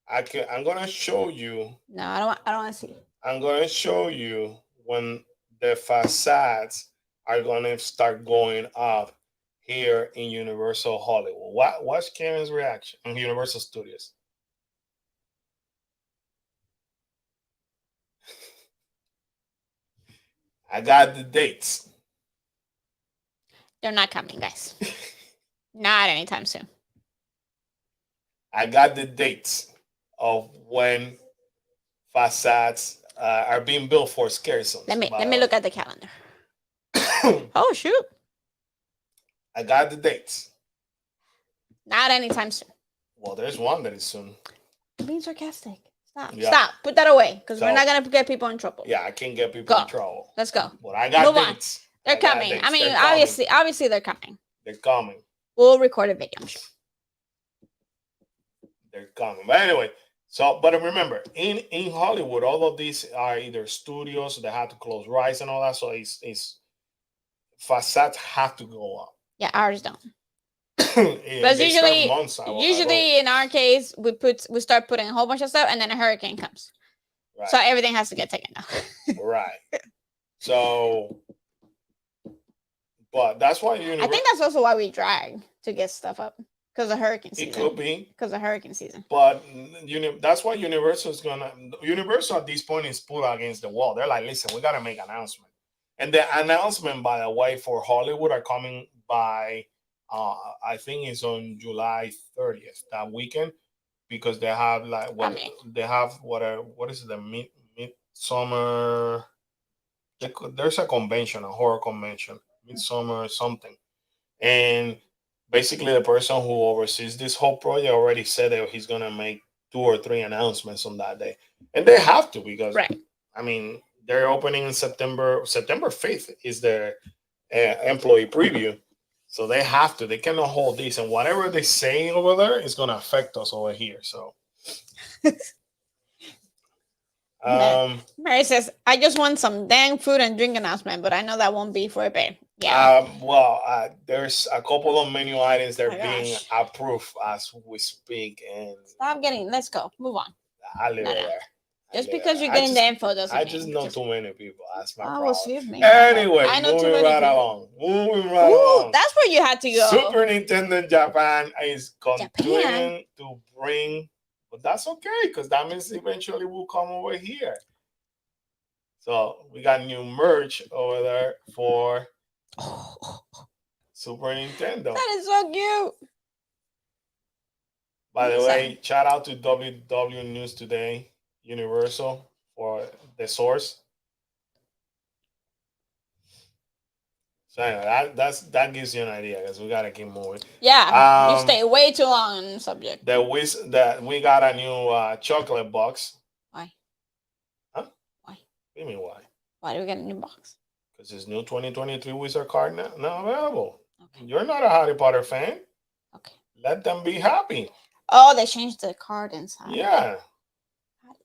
I'm gonna show you. No, I don't want to see. I'm gonna show you when the facades are gonna start going up here in Universal Hollywood. What's Karen's reaction in Universal Studios? I got the dates. They're not coming, guys. Not anytime soon. I got the dates of when facades are being built for scary zones. Let me look at the calendar. Oh shoot! I got the dates. Not anytime soon. Well, there's one that is soon. Being sarcastic. Stop. Yeah. Stop. Put that away, because So- we're not gonna get people in trouble. Yeah, I can get people Go. in trouble. Let's go. But I got Move on. dates. They're I got coming. dates. I mean, They're coming. obviously, they're coming. They're coming. We'll record a video, I'm sure. They're coming. But anyway, but remember, in Hollywood, all of these are either studios, so they have to close rights and all that. So it's facades have to go up. Yeah, ours don't. But But usually in our case, we start putting a whole bunch of stuff, and then a hurricane comes, right. so everything has to get taken down. Right. So, but that's why I think that's also why we drag to get stuff up, because of hurricane season. it could be. Because of hurricane season. But that's why Universal at this point is put against the wall. They're like, listen, we got to make an announcement. And the announcement, by the way, for Hollywood are coming by, I think it's on July 30th, that weekend, because they have like, what is it, the midsummer, there's a convention, a horror convention, midsummer something. And basically the person who oversees this whole project already said that he's going to make 2 or 3 announcements on that day. And they have to, because, Right. I mean, they're opening in September 5th is their employee preview. So they have to. They cannot hold this. And whatever they say over there is going to affect us over here. So. Mary says, I just want some dang food and drink announcement, but I know that won't be for a bit. Yeah. There's a couple of menu items that Oh are my being gosh. approved as we speak. And Let's go. Move on. I leave No, it no. there. Just I leave because it you're there. getting the info doesn't I mean. just know too many people. That's my Oh, problem. excuse me. Anyway, I know too moving many right people. along. That's where you had to go. Super Nintendo Japan is Japan? continuing to bring, but that's okay, because that means eventually we'll come over here. So we got new merch over there for Super Nintendo. That is so cute. By the Awesome. way, shout out to WW News Today, Universal, for the source. So anyway, that gives you an idea because we gotta keep moving. Yeah, you Um, stay way too long on the subject. that we got a new chocolate box. Why? Huh? Why? What do you mean why? Why do we get a new box? Because it's new 2023 Wizard card now available. Okay. You're not a Harry Potter fan. Okay. Let them be happy. Oh, they changed the card inside. Yeah.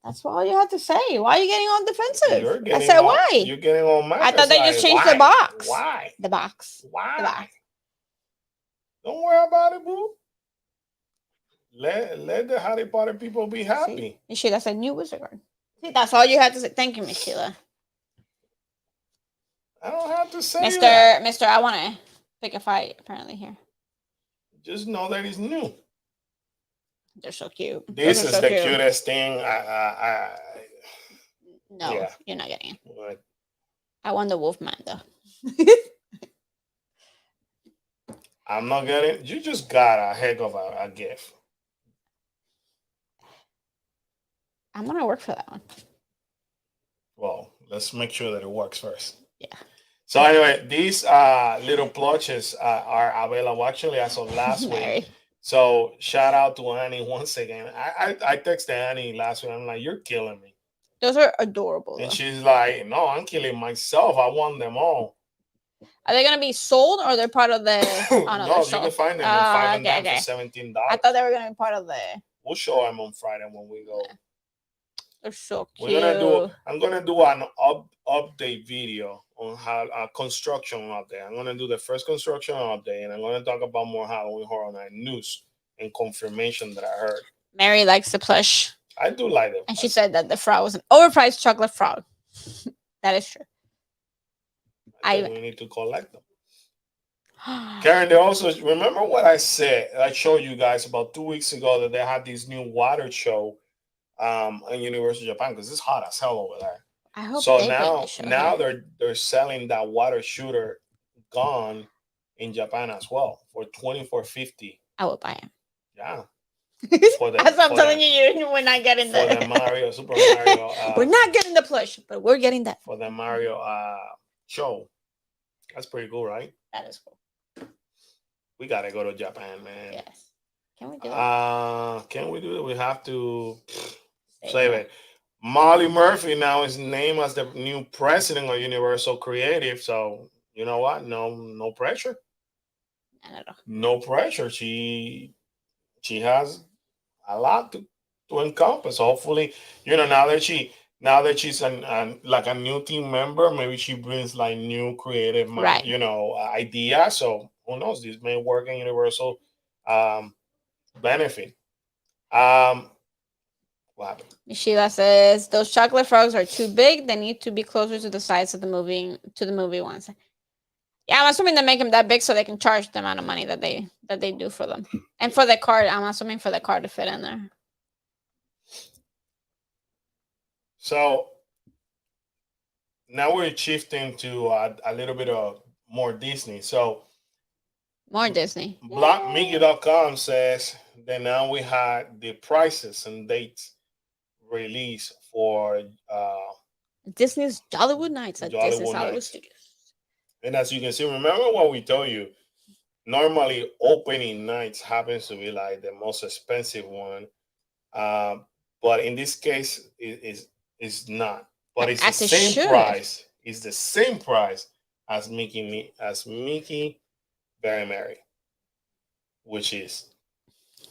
That's all you have to say. Why are you getting all defensive? You're getting I said all, why? You're getting all mad. I thought It's they like, just changed why? the box. Why? The box. Why? The box. Don't worry about it, boo. Let the Harry Potter people be happy. See? You should have said new wizard card. See, that's all you had to say. Thank you, Miss Sheila. I don't have to say Mr. that. Mr. I want to pick a fight apparently here. Just know that it's new. They're so cute. This Those is are so the cute. cutest thing. No, Yeah. you're not getting it. What? I want the Wolfman though. I'm not getting. You just got a heck of a gift. I'm gonna work for that one. Well, let's make sure that it works first. Yeah. So anyway, these little plushers are available actually as of last week. Mary. So shout out to Annie once again. I texted Annie last week. I'm like, you're killing me. Those are adorable. And Though. she's like, no, I'm killing myself. I want them all. Are they gonna be sold or they're part of the? Oh, no, No, they're you sold. can find them Ah, and 5 and okay, down okay. for $17. I thought they were gonna be part of the. We'll show them on Friday when we go. They're so cute. I'm gonna do an update video on how construction update. I'm gonna do the first construction update, and I'm gonna talk about more Halloween Horror Night news and confirmation that I heard. Mary likes the plush, I do like it, and she said that the frog was an overpriced chocolate frog. That is true. I think we need to collect them. Karen, they also remember what I said. I showed you guys about 2 weeks ago that they had this new water show in Universal Japan because it's hot as hell over there. I hope So they bring now the show here. they're selling that water shooter gun in Japan as well for $24.50. I will buy him. Yeah. As For the- I'm for telling the- you, we're not getting For the the. Mario Super Mario We're not getting the plush, but we're getting that. for the Mario show. That's pretty cool, right? That is cool. We gotta go to Japan, man. Yes. Can we do that? Can we do it? We have to Stay save there. it. Molly Murphy now is named as the new president of Universal Creative. So you know what? No pressure. Not at all. No pressure. She has a lot to encompass. Hopefully, now that she's like a new team member, maybe she brings like new creative, Right. ideas. So who knows? This may work in Universal benefit. What happened? Sheila says those chocolate frogs are too big. They need to be closer to the size of the movie ones. Yeah, I'm assuming they make them that big so they can charge the amount of money that they do for them. And for the card, I'm assuming for the card to fit in there. So now we're shifting to a little bit of more Disney. So More Disney. BlockMickey.com says that now we had the prices and dates released for Disney's Jollywood Nights at Jollywood Disney's Hollywood Nights. Studios. And as you can see, remember what we told you. Normally, opening nights happens to be like the most expensive one, but in this case, it's not. But it's As the it same should. price. It's the same price as Mickey Very Merry, which is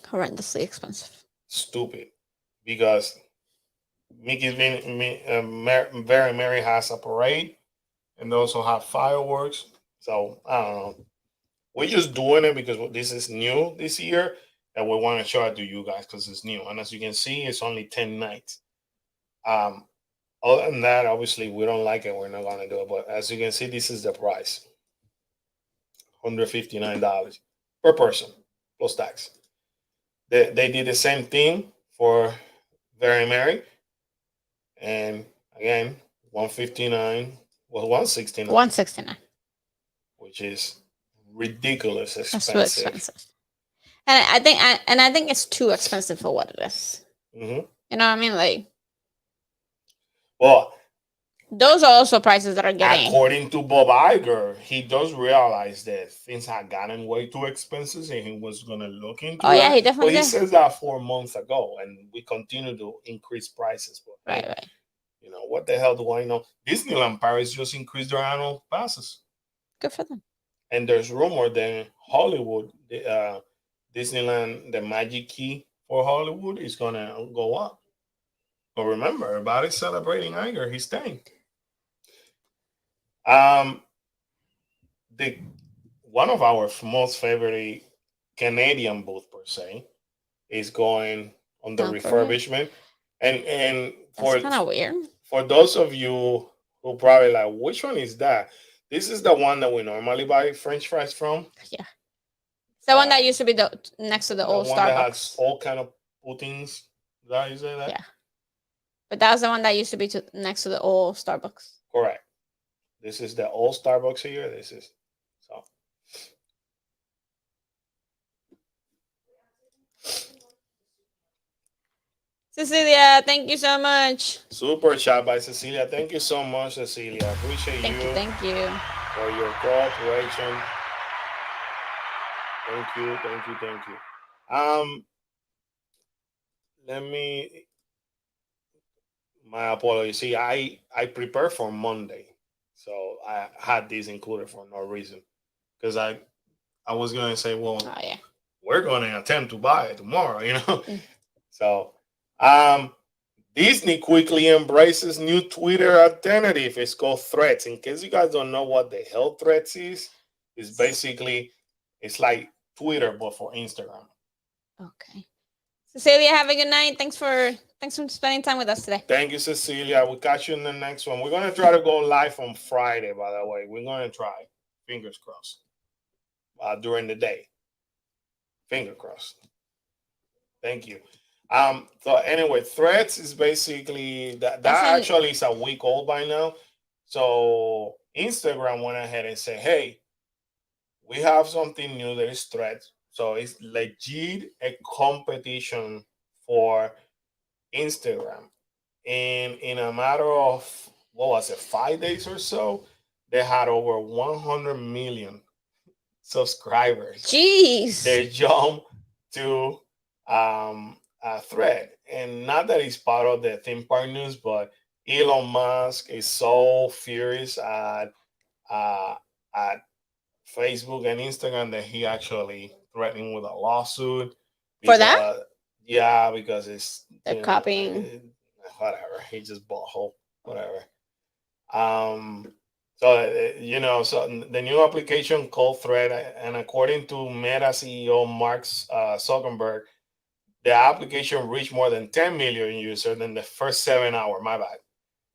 Horrendously expensive. stupid because Very Merry has a parade and they also have fireworks. So I don't know. We're just doing it because this is new this year and we want to show it to you guys because it's new. And as you can see, it's only 10 nights. Other than that, obviously, we don't like it. We're not going to do it. But as you can see, this is the price. $159 per person plus tax. They did the same thing for Very Merry. And again, 159 was 169. 169. Which is ridiculous That's expensive. too expensive. And I think it's too expensive for what it is. Mm-hmm. You know what I mean? Like Well, Those are also prices that are getting. According to Bob Iger, he does realize that things had gotten way too expensive and he was going to look into Oh yeah, that. he But definitely he did. says that 4 months ago, and we continue to increase prices. But Right, hey, right. you know, what the hell do I know? Disneyland Paris just increased their annual passes. Good for them. And there's rumor that Hollywood, Disneyland, the Magic Key for Hollywood is going to go up. But remember, everybody's celebrating Iger. He's staying. Um, the one of our most favorite Canadian booth per se is going on the Down for it. refurbishment, and That's kind of weird. for those of you who probably like, which one is that? This is the one that we normally buy French fries from. Yeah. It's the one Uh, that used to be next to the old one that has Starbucks. all kind of poutines. Is that how you say that? Yeah. But that's the one that used to be next to the old Starbucks. Correct. This is the old Starbucks here. This is so. Cecilia, thank you so much. Super chat by Cecilia. Thank you so much, Cecilia. Appreciate Thank you, thank you. for your cooperation. Thank you, thank you, thank you. Let me. My apologies. See, I prepare for Monday, so I had this included for no reason, because I was gonna say, well, Oh yeah. we're gonna attempt to buy it tomorrow, you know. Mm. So, Disney quickly embraces new Twitter alternative. It's called Threads. In case you guys don't know what the hell Threads is, it's basically it's like Twitter but for Instagram. Okay. Cecilia, have a good night. Thanks for spending time with us today. Thank you, Cecilia. We'll catch you in the next one. We're gonna try to go live on Friday, by the way. We're gonna try. Fingers crossed. During the day. Finger crossed. Thank you. So anyway, Threads is basically that actually is a week old by now. So Instagram went ahead and said, hey, we have something new. There is Threads. So it's legit a competition for Instagram. And in a matter of, what was it, 5 days or so, they had over 100 million subscribers. Jeez. They jumped to a Thread. And not that it's part of the theme park news, but Elon Musk is so furious at Facebook and Instagram that he actually threatening with a lawsuit For that? Yeah, because it's They're copying. Whatever. He just bought whole whatever. So so the new application called Thread, and according to Meta CEO Mark Zuckerberg, the application reached more than 10 million users in the first 7 hours. My bad,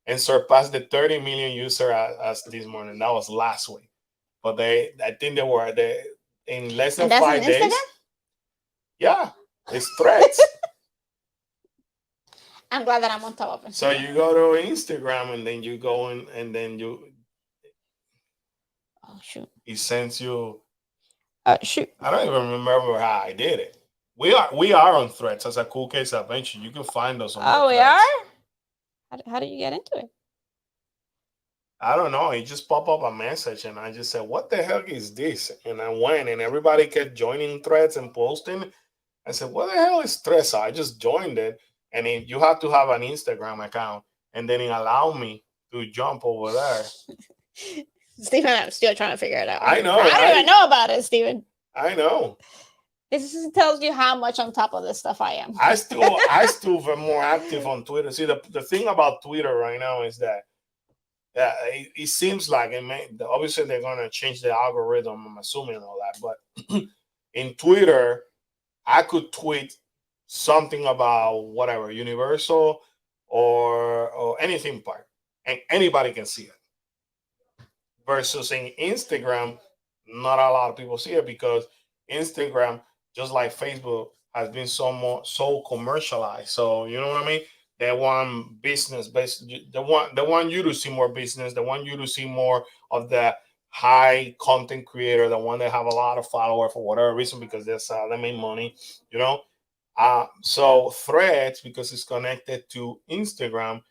and surpassed the 30 million user as this morning. That was last week. But I think they were in less than 5 days. Instagram? Yeah, it's Threads. I'm glad that I'm on top of it. So you go to Instagram and then you go in and then you. Oh shoot! It sends you. Shoot! I don't even remember how I did it. We are on Threads as a Cool Case Adventure. You can find us on. Oh, we are. How did you get into it? I don't know. It just popped up a message, and I just said, "What the heck is this?" And I went, and everybody kept joining Threads and posting. I said, "What the hell is Threads?" So I just joined it, and you have to have an Instagram account, and then it allowed me to jump over there. Steven, I'm still trying to figure it out. I know. I don't even know about it, Steven. I know. This tells you how much on top of this stuff I am. I still am more active on Twitter. See, the thing about Twitter right now is that it seems like obviously they're going to change the algorithm, I'm assuming, and all that. But in Twitter, I could tweet something about whatever, Universal or anything park, and anybody can see it. Versus in Instagram, not a lot of people see it because Instagram, just like Facebook, has been so commercialized. So you know what I mean? They want business based. They want you to see more business. They want you to see more of the high content creator, the one that have a lot of followers for whatever reason, because they make money. You know. So Threads, because it's connected to Instagram,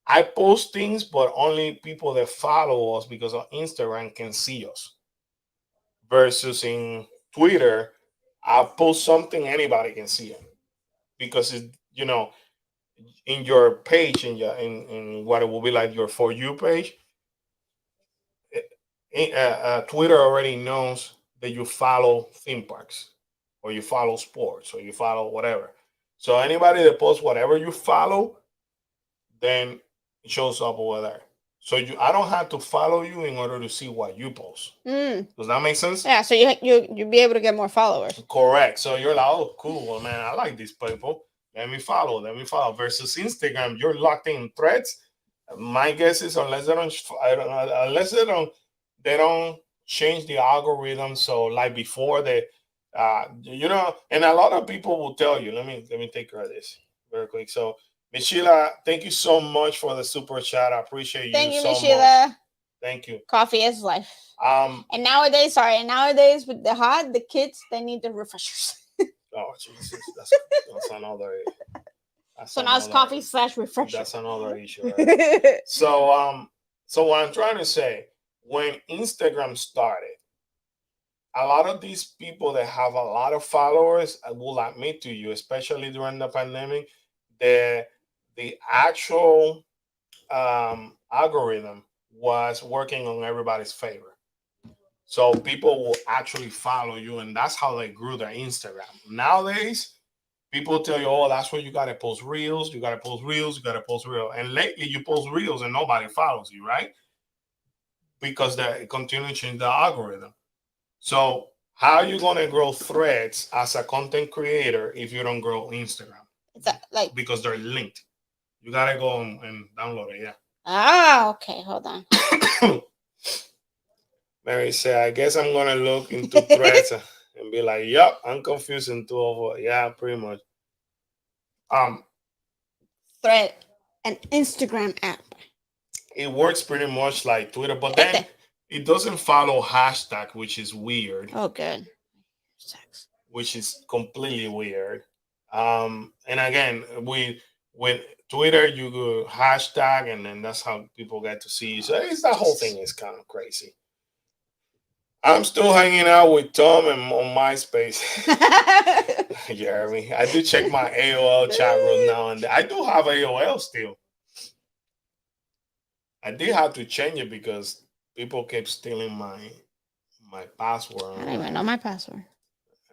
I post things, but only people that follow us because on Instagram can see us. Versus in Twitter, I post something anybody can see it because in your page in what it will be like your for you page, Twitter already knows that you follow theme parks or you follow sports or you follow whatever. So anybody that posts whatever you follow, then it shows up over there. So I don't have to follow you in order to see what you post. Does that make sense? Yeah, so you'll be able to get more followers. Correct. So you're like, oh, cool. Well, man, I like these people. Let me follow. Let me follow. Versus Instagram, you're locked in threads. My guess is unless they don't change the algorithm. So like before and a lot of people will tell you. Let me take care of this very quick. So Miss Sheila, thank you so much for the super chat. I appreciate you. Thank you, so Miss Sheila. much. Thank you. Coffee is life. And nowadays with the hot, the kids, they need the refreshers. Oh Jesus, that's another. So now it's coffee / refresher. That's another issue. Right? So what I'm trying to say, when Instagram started, a lot of these people that have a lot of followers, I will admit to you, especially during the pandemic, the actual algorithm was working on everybody's favor. So people will actually follow you, and that's how they grew their Instagram. Nowadays, people tell you, oh, that's where you got to post reels, you got to post reels, you got to post reels. And lately, you post reels and nobody follows you, right? Because they continue to change the algorithm. So how are you going to grow threads as a content creator if you don't grow Instagram? Because they're linked. You got to go and download it, yeah. Ah, okay. Hold on. Mary said, I guess I'm going to look into threads and be like, yep, I'm confused in 204. Yeah, pretty much. Thread, an Instagram app. It works pretty much like Twitter, but then it doesn't follow hashtag, which is weird. Oh, good. Which is completely weird. And again, with Twitter, you go hashtag, and then that's how people get to see you. So that whole thing is kind of crazy. I'm still hanging out with Tom and on MySpace. You heard me? I do check my AOL chat room now and then. I do have AOL still. I did have to change it because people kept stealing my password. I don't even know my password.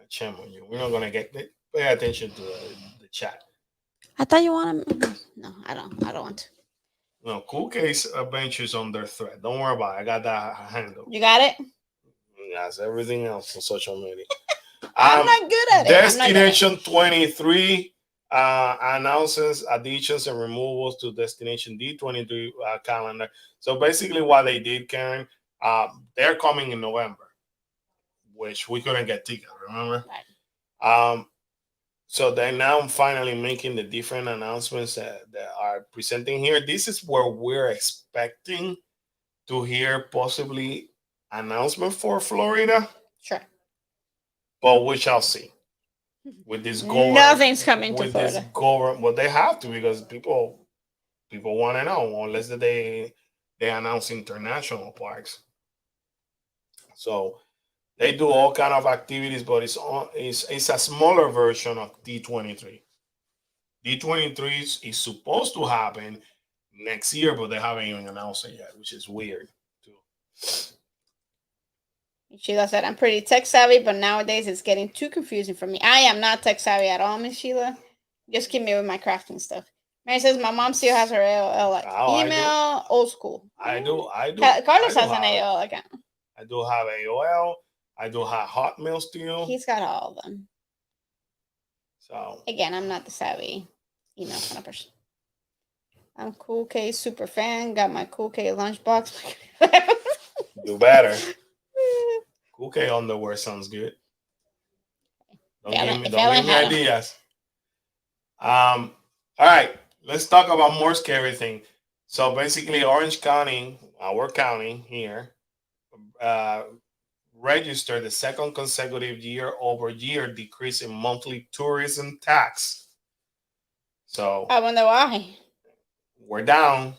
Shame on you. We're not gonna pay attention to the chat. I thought you wanted. No, I don't. I don't want to. No, Cool Case Adventures on their thread. Don't worry about it. I got that handle. You got it? Yes, everything else on social media. I'm not good at it. Destination 23 announces additions and removals to Destination D23 calendar. So basically what they did, Karen, they're coming in November, which we couldn't get tickets, remember? Right. So they're now finally making the different announcements that are presenting here. This is where we're expecting to hear possibly announcement for Florida. Sure. But we shall see. With this government, nothing's coming to Florida. Well, they have to because people want to know unless they announce international parks. So they do all kind of activities, but it's a smaller version of D23. D23 is supposed to happen next year, but they haven't even announced it yet, which is weird too. Sheila said, I'm pretty tech savvy, but nowadays it's getting too confusing for me. I am not tech savvy at all, Miss Sheila. Just keep me with my crafting stuff. Mary says, my mom still has her AOL email, old school. I do. Carlos has an AOL account. I do have AOL. I do have Hotmail still. He's got all of them. So again, I'm not the savvy email kind of person. I'm Cool K super fan. Got my Cool K lunchbox. Do better. Cool K underwear sounds good. Don't give me ideas. All right, let's talk about more scary thing. So basically, Orange County, our county here, registered the second consecutive year-over-year decrease in monthly tourism tax. So I wonder why. We're down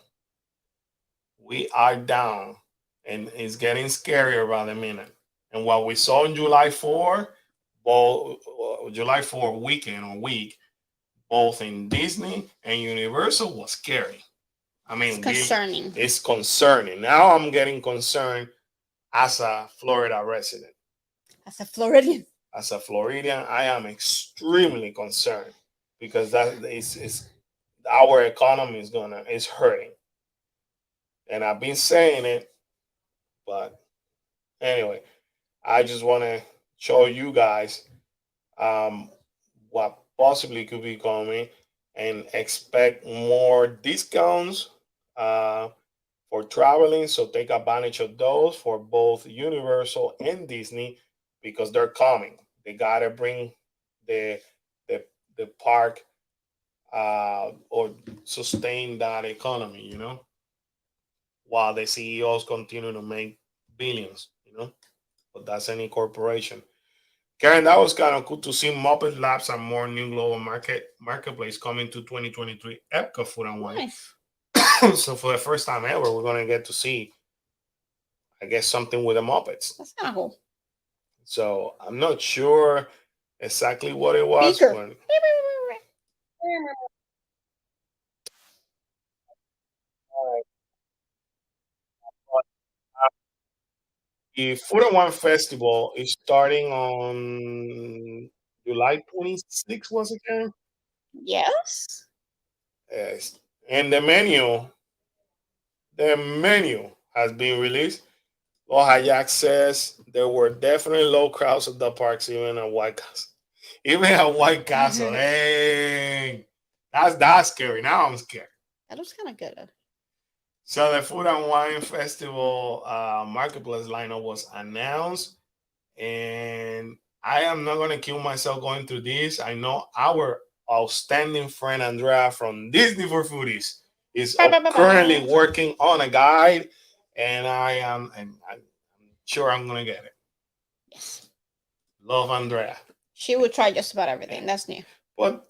we are down, and it's getting scarier by the minute. And what we saw on July 4, both July 4 weekend or week, both in Disney and Universal was scary. I It's mean, concerning. it's concerning. Now I'm getting concerned as a Florida resident. As a Floridian. As a Floridian, I am extremely concerned because that is our economy is hurting. And I've been saying it, but anyway, I just want to show you guys um, what possibly could be coming and expect more discounts uh, for traveling. So take advantage of those for both Universal and Disney because they're coming. They gotta bring the the the park or sustain that economy, while the CEOs continue to make billions. But that's any corporation. Karen, that was kind of cool to see Muppet Labs and more new global marketplace coming to 2023 Epcot Food and Wine. Nice. So for the first time ever, we're gonna get to see, I guess, something with the Muppets. That's kind of cool. So I'm not sure exactly what it was. Beaker. When, the Food and Wine Festival is starting on July 26th, was it, Karen? Yes. Yes. And the menu has been released. Jack says there were definitely low crowds at the parks, even at White Castle. Even at White Castle. Hey, that's scary. Now I'm scared. That looks kind of good. So the Food and Wine Festival marketplace lineup was announced, and I am not gonna kill myself going through this. I know our outstanding friend Andrea from Disney for Foodies is currently working on a guide, and I'm sure I'm gonna get it. Yes. Love Andrea. She would try just about everything. That's new. But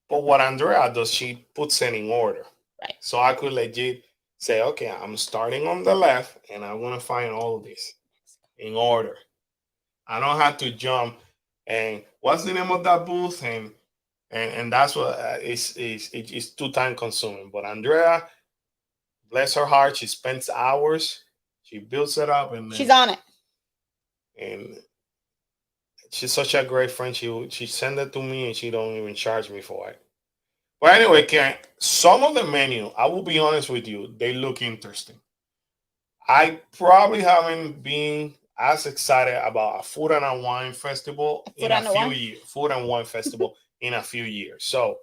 what Andrea does, she puts it in order. Right. So I could legit say, okay, I'm starting on the left, and I'm gonna find all of this in order. I don't have to jump. And what's the name of that booth? And that's what it's too time consuming. But Andrea, bless her heart, she spends hours. She builds it up, and She's on it. And she's such a great friend. She sent it to me, and she don't even charge me for it. But anyway, Karen, some of the menu, I will be honest with you, they look interesting. I probably haven't been as excited about a food and a wine festival in a few years. Food and wine festival in a few years. So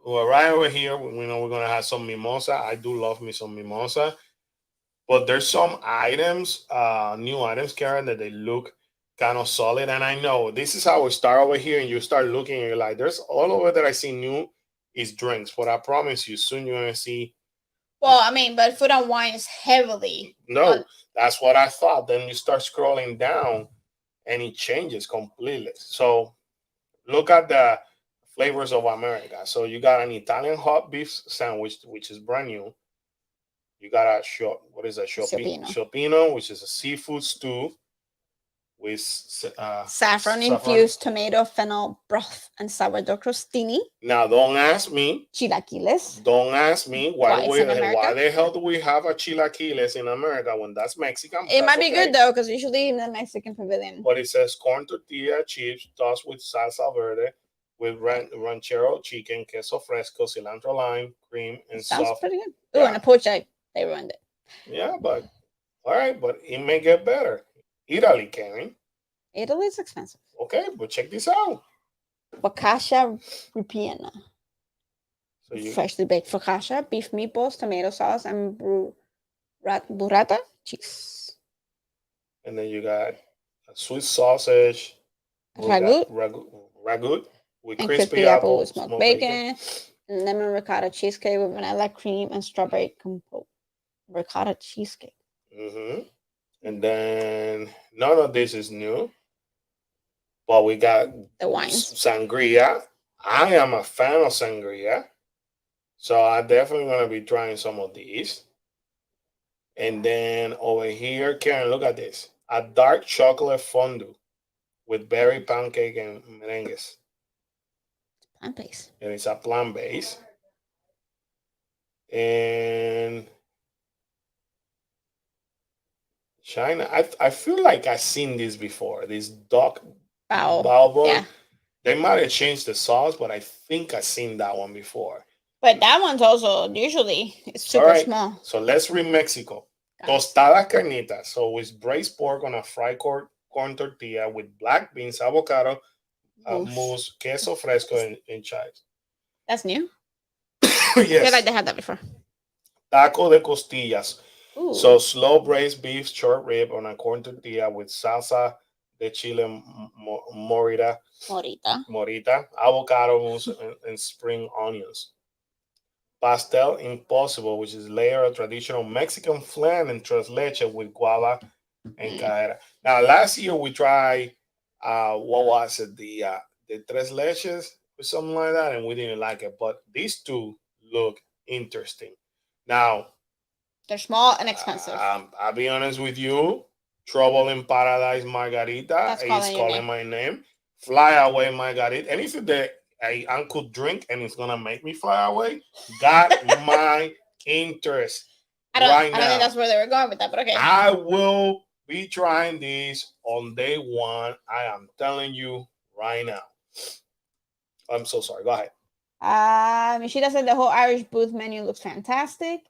we're right over here. We know we're gonna have some mimosa. I do love me some mimosa. But there's some items, new items, Karen, that they look kind of solid. And I know this is how we start over here, and you start looking, and you're like, there's all over that I see new is drinks. But I promise you, soon you're gonna see. Well, I mean, but food and wine is heavily. No, that's what I thought. Then you start scrolling down, and it changes completely. So look at the flavors of America. So you got an Italian hot beef sandwich, which is brand new. You got a Sciopino, which is a seafood stew with saffron infused tomato fennel broth and sourdough crostini. Now, don't ask me. Chilaquiles. Don't ask me why the hell do we have a chilaquiles in America when that's Mexican? It might be good though, because usually in the Mexican pavilion. But it says corn tortilla chips tossed with salsa verde, with ranchero chicken, queso fresco, cilantro lime, cream, and sounds soft. pretty good. Oh, and a poached egg. They ruined it. Yeah, but all right, but it may get better. Italy, Karen. Italy's expensive. Okay, but check this out. Focaccia ripiena. Freshly baked focaccia, beef meatballs, tomato sauce, and burrata cheese. And then you got a sweet sausage. Ragout with crispy apple, smoked bacon, lemon ricotta cheesecake with vanilla cream and strawberry compote. Ricotta cheesecake. Mm-hmm. And then none of this is new, but we got the wines. Sangria. I am a fan of sangria. So I'm definitely gonna be trying some of these. And then over here, Karen, look at this. A dark chocolate fondue with berry pancake and merengues. Plant based. And it's a plant base. And China, I feel like I've seen this before. This duck Wow. bao. Yeah. They might have changed the sauce, but I think I've seen that one before. But that one's also usually it's super All right. small. So let's read Mexico. Got it. Tostadas carnitas. So it's braised pork on a fried corn tortilla with black beans, avocado, Oof. mousse, queso fresco, and chives. That's new. I feel like Yes. they had that before. Taco de costillas. Ooh. So slow braised beef short rib on a corn tortilla with salsa de chile morita, avocado mousse, and spring onions. Pastel Impossible, which is layer of traditional Mexican flan and tres leche with guava and cajera. Now, last year we tried, what was it, the tres leches or something like that, and we didn't like it. But these two look interesting. Now, They're small and expensive. I'll be honest with you. Trouble in Paradise Margarita That's is calling your calling name. my name. Fly Away Margarita. Anything that I could drink and it's gonna make me fly away got my interest. I don't right think now. that's where they were going with that, but okay. I will be trying these on day one. I am telling you right now. I'm so sorry. Go ahead. Mishita said the whole Irish booth menu looks fantastic.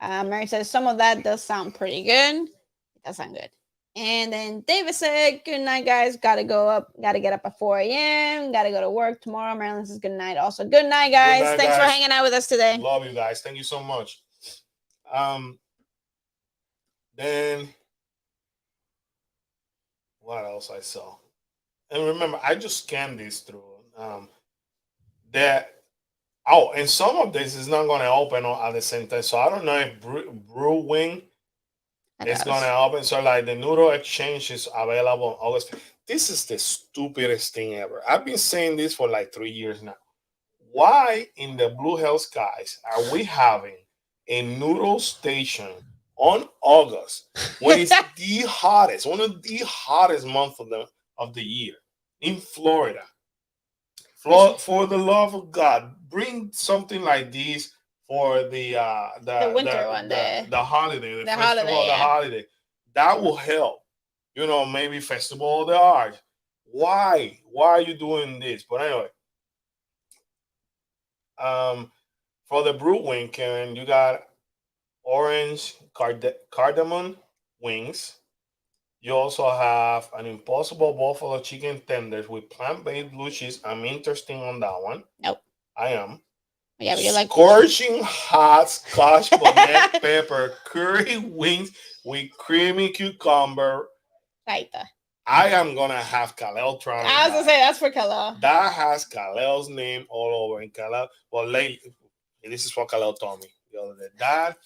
Mary says some of that does sound pretty good. It does sound good. And then David said, good night, guys. Gotta get up at 4 a.m. Gotta go to work tomorrow. Marilyn says good night. Also, good night, guys. night, Thanks for guys. hanging out with us today. Love you guys. Thank you so much. Then what else I saw? And remember, I just scanned this through. That and some of this is not going to open at the same time. So I don't know if Brewing is going to open. So like the Noodle Exchange is available on August. This is the stupidest thing ever. I've been saying this for like 3 years now. Why in the blue hell skies are we having a noodle station on August when it's the hottest, one of the hottest months of the year in Florida? For the love of God, bring something like this for the winter one, the holiday, the holiday. That will help. Maybe Festival of the Arts. Why are you doing this? But anyway, for the Brewing, Karen, you got orange cardamom wings. You also have an Impossible Buffalo chicken tenders with plant-based blue cheese. I'm interested on that one. Nope. I am. Yeah, but you like scorching hot Scotch bonnet pepper curry wings with creamy cucumber. Right. I am gonna have Kalel try. I was gonna say that's for Kalel. That has Kalel's name all over in Kalel. Well, this is what Kalel told me the other day. Dad,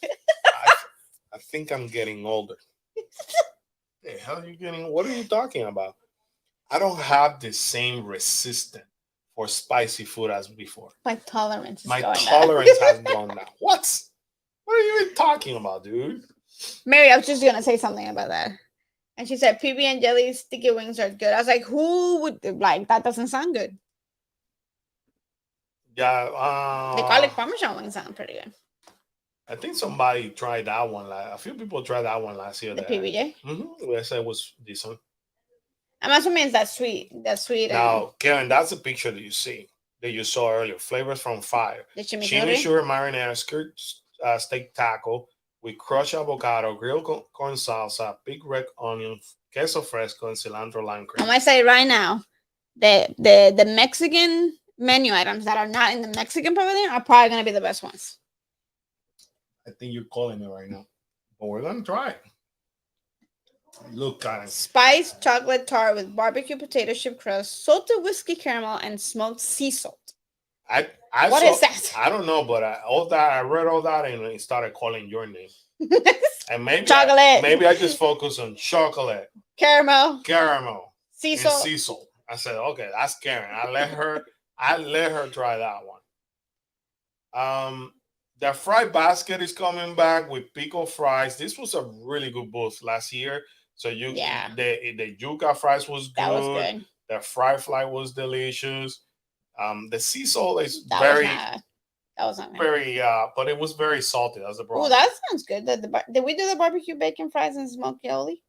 I think I'm getting older. The hell are you getting? What are you talking about? I don't have the same resistance for spicy food as before. My tolerance has gone down. What are you even talking about, dude? Mary, I was just gonna say something about that. And she said PB and jelly sticky wings are good. I was like, who would like that? Doesn't sound good. Yeah, the garlic parmesan wings sound pretty good. I think somebody tried that one. A few people tried that one last year. The PBJ. I said it was decent. I'm assuming it's that sweet. Now, Karen, that's the picture that you saw earlier. Flavors from Fire. The chimichurri marinara skirt steak taco with crushed avocado, grilled corn salsa, big red onion, queso fresco, and cilantro lime cream. I'm gonna say right now, the Mexican menu items that are not in the Mexican pavilion are probably gonna be the best ones. I think you're calling me right now, but we're gonna try it. Look, Karen. Spiced chocolate tart with barbecue potato chip crust, salted whiskey caramel, and smoked sea salt. What is that? I don't know, but I read all that and it started calling your name. And maybe chocolate. Maybe I just focus on chocolate, caramel, sea salt. I said, okay, that's Karen. I let her try that one. The fry basket is coming back with pickle fries. This was a really good booth last year. So Yeah. the yuca fries was That was good. good. The fry fly was delicious. The sea salt is That was very not. That was not good. very but it was very salty. That's the Oh, problem. that sounds good. Did we do the barbecue bacon fries and smoked aioli?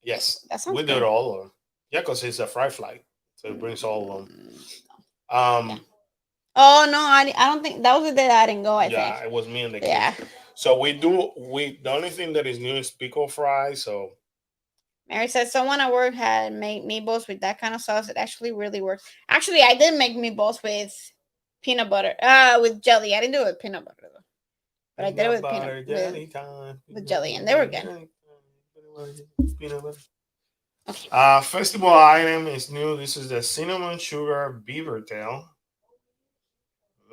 Yes, That sounds we good. did all of them. Yeah, because it's a fry fly, so it brings all of them. Yeah. Oh no, I don't think that was the day that I didn't go. I Yeah, think. it was me and the kids. Yeah. So we the only thing that is new is pickle fries. So Mary said someone at work had made meatballs with that kind of sauce. It actually really worked. Actually, I did make meatballs with peanut butter. With jelly. I didn't do it with peanut butter though. But I did it with with jelly, and they were good. Peanut butter. Okay. Festival item is new. This is the cinnamon sugar beaver tail.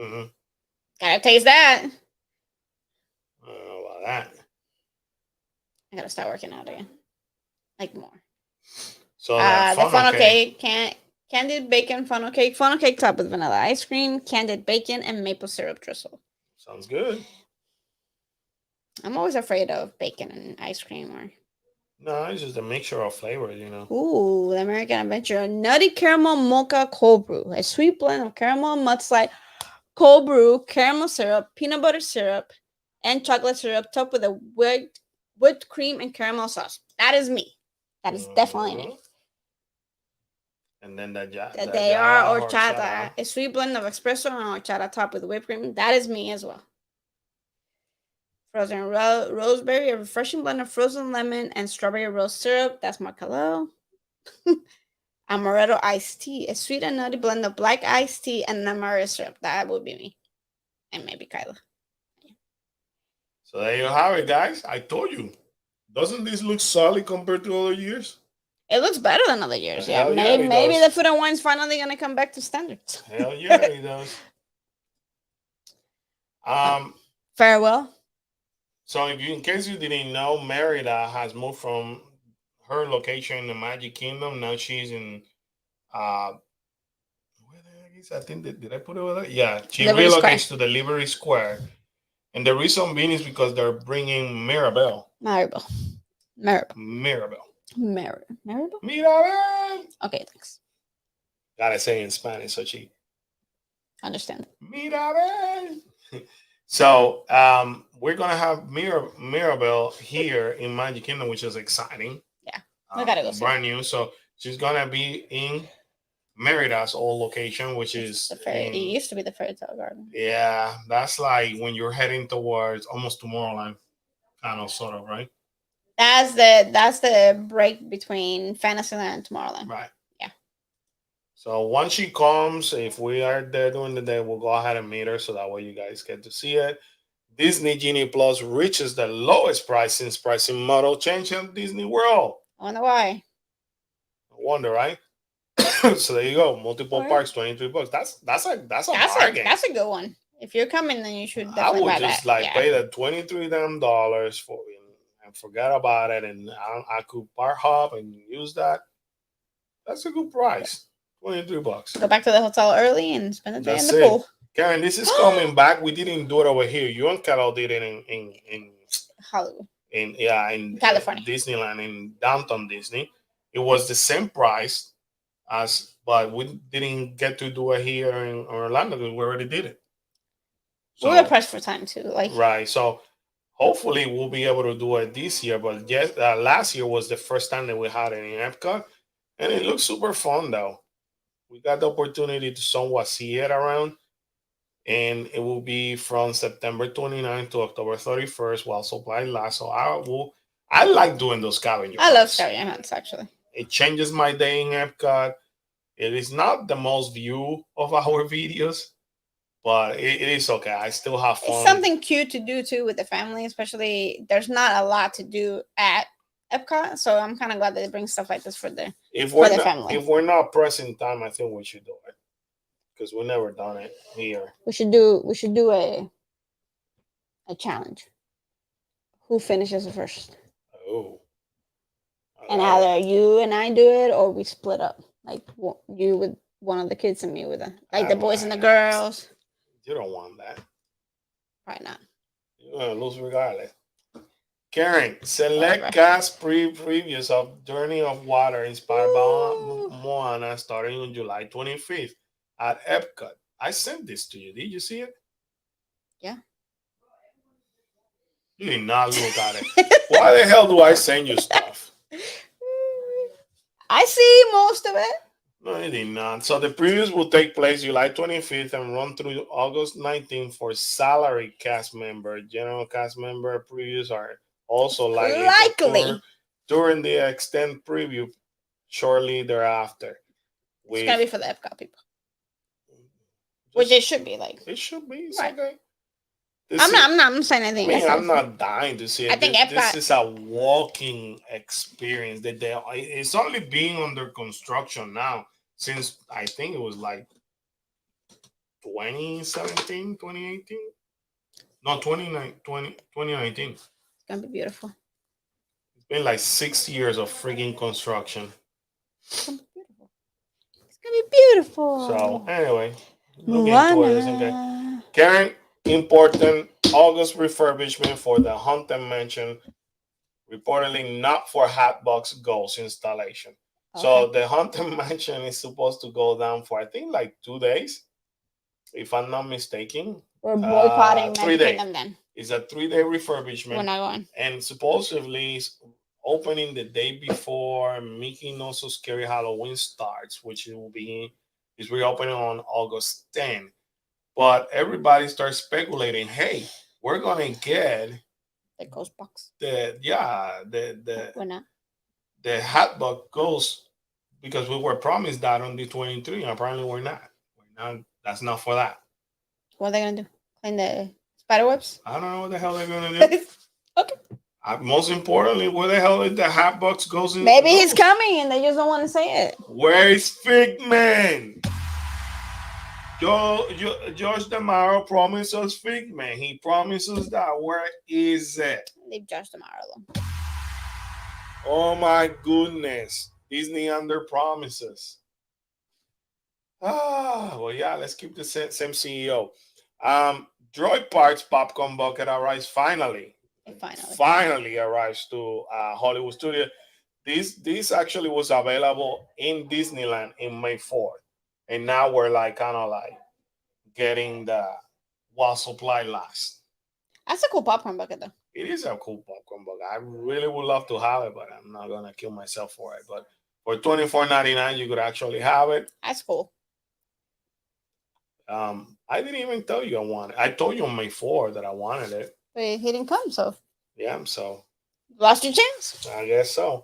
Mm-hmm. Gotta taste that. I don't know about that. I gotta start working out again. Like more. So the funnel cake, candied bacon funnel cake topped with vanilla ice cream, candied bacon, and maple syrup drizzle. Sounds good. I'm always afraid of bacon and ice cream or. No, it's just a mixture of flavors, you know. Ooh, the American Adventure nutty caramel mocha cold brew, a sweet blend of caramel mudslide cold brew, caramel syrup, peanut butter syrup, and chocolate syrup topped with a whipped cream and caramel sauce. That is me. That is definitely me. And then they are horchata, a sweet blend of espresso and horchata topped with whipped cream. That is me as well. Frozen roseberry, a refreshing blend of frozen lemon and strawberry rose syrup. That's Marcelo. Amaretto iced tea, a sweet and nutty blend of black iced tea and amaretto syrup. That would be me. And maybe Kyla. So there you have it, guys. I told you. Doesn't this look solid compared to other years? It looks better than other years. Yeah, yeah, maybe the Food and Wine's finally gonna come back to standards. Hell yeah, it does. Farewell. So in case you didn't know, Merida has moved from her location in the Magic Kingdom. Now she's in where the heck is I think did I put it over there? Yeah, she relocates to the Liberty Square. And the reason being is because they're bringing Mirabel. Mirabel. Okay, thanks. Gotta say in Spanish, so she understand. Mirabel. So we're gonna have Mirabel here in Magic Kingdom, which is exciting. Yeah, we gotta go see. Brand new. So she's gonna be in Merida's old location, which is it used to be the Fairy Tale Garden. Yeah, that's like when you're heading towards almost Tomorrowland, kind of, sort of, right? That's the break between Fantasyland and Tomorrowland. Right. Yeah. So once she comes, if we are there during the day, we'll go ahead and meet her so that way you guys get to see it. Disney Genie Plus reaches the lowest price since pricing model change in Disney World. I wonder why. I wonder, right? So there you go. Multiple parks, $23. That's a bargain. That's a good one. If you're coming, then you should definitely buy that. I would just pay the $23 for it and forget about it, and I could bar hop and use that. That's a good price. $23. Go back to the hotel early and spend the day in the pool. Karen, this is coming back. We didn't do it over here. You and Carol did it in Hollywood. In California. Disneyland, in downtown Disney. It was the same price but we didn't get to do it here in Orlando because we already did it. So, we were pressed for time too. Right. So hopefully we'll be able to do it this year. But yes, last year was the first time that we had it in Epcot. And it looks super fun though. We got the opportunity to somewhat see it around. And it will be from September 29th to October 31st while supply lasts. So I like doing those scavenger hunts. I love scavenger hunts, actually. It changes my day in Epcot. It is not the most view of our videos, but it is okay. I still have fun. It's something cute to do too with the family, especially there's not a lot to do at Epcot. So I'm kind of glad that they bring stuff like this for the family. If we're not pressing time, I think we should do it because we've never done it here. We should do a challenge. Who finishes first? Oh. And either you and I do it, or we split up. Like you with one of the kids and me with the boys and the girls. You don't want that. Probably not. You're gonna lose regardless. Karen, select Whatever. cast previews of Journey of Water inspired by Ooh. Moana starting on July 25th at Epcot. I sent this to you. Did you see it? Yeah. You did not look at it. Why the hell do I send you stuff? I see most of it. No, you did not. So the previews will take place July 25th and run through August 19th for salary cast member. General cast member previews are also likely to Likely. tour during the extended preview shortly thereafter. It's gonna be for the Epcot people, which Just- it should be like. it should be. It's Right. okay. I'm not saying I anything. mean, I'm not dying to see it. I think This Epcot- is a walking experience. It's only being under construction now since I think it was like 2017, 2018. No, 2019. It's gonna be beautiful. It's been like 6 years of freaking construction. It's gonna be beautiful. It's gonna be beautiful. So anyway, looking towards this. Okay. Moana. Karen, important August refurbishment for the Haunted Mansion, reportedly not for Hatbox Ghost installation. So Okay. the Haunted Mansion is supposed to go down for I think like 2 days, if I'm not mistaken. We're boycotting 3 Magic days. Kingdom then. It's a 3-day We're refurbishment, not going. and supposedly it's opening the day before Mickey Not So Scary Halloween starts, which it will be is reopening on August 10. But everybody starts speculating, hey, we're gonna get The Ghost Box. the We're not. the Hatbox Ghost because we were promised that on the 23, and apparently we're not. We're not. That's not for that. What are they gonna do? Clean the spider webs? I don't know what the hell they're gonna do. Okay. Most importantly, where the hell is the Hatbox Ghost? Maybe he's coming and they just don't want to say it. Where is Figman? George Damaro promised us Figman. He promised us that. Where is it? Leave Josh tomorrow alone. Oh my goodness. Disney under promises. Well, yeah, let's keep the same CEO. Droid Parks Popcorn Bucket arrives finally. Finally. Arrives to Hollywood Studio. This actually was available in Disneyland in May 4th. And now we're like kind of like getting the while supply lasts. That's a cool popcorn bucket though. It is a cool popcorn bucket. I really would love to have it, but I'm not gonna kill myself for it. But for $24.99, you could actually have it. That's cool. I didn't even tell you I wanted. I told you on May 4th that I wanted it. But he didn't come, so Yeah, so lost your chance. I guess so.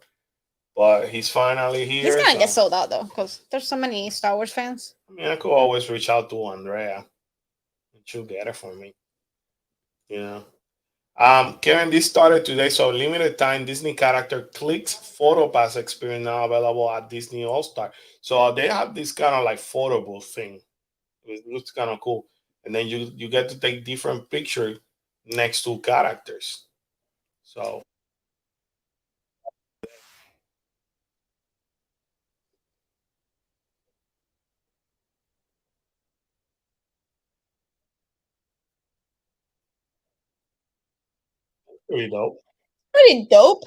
But he's finally here. He's gonna so- get sold out though, because there's so many Star Wars fans. I mean, I could always reach out to Andrea and she'll get it for me. You know. Karen, this started today, so limited time Disney character Clicks Photo Pass experience now available at Disney All Star. So they have this kind of like photo booth thing. It looks kind of cool. And then you get to take different pictures next to characters. So pretty dope. Pretty dope.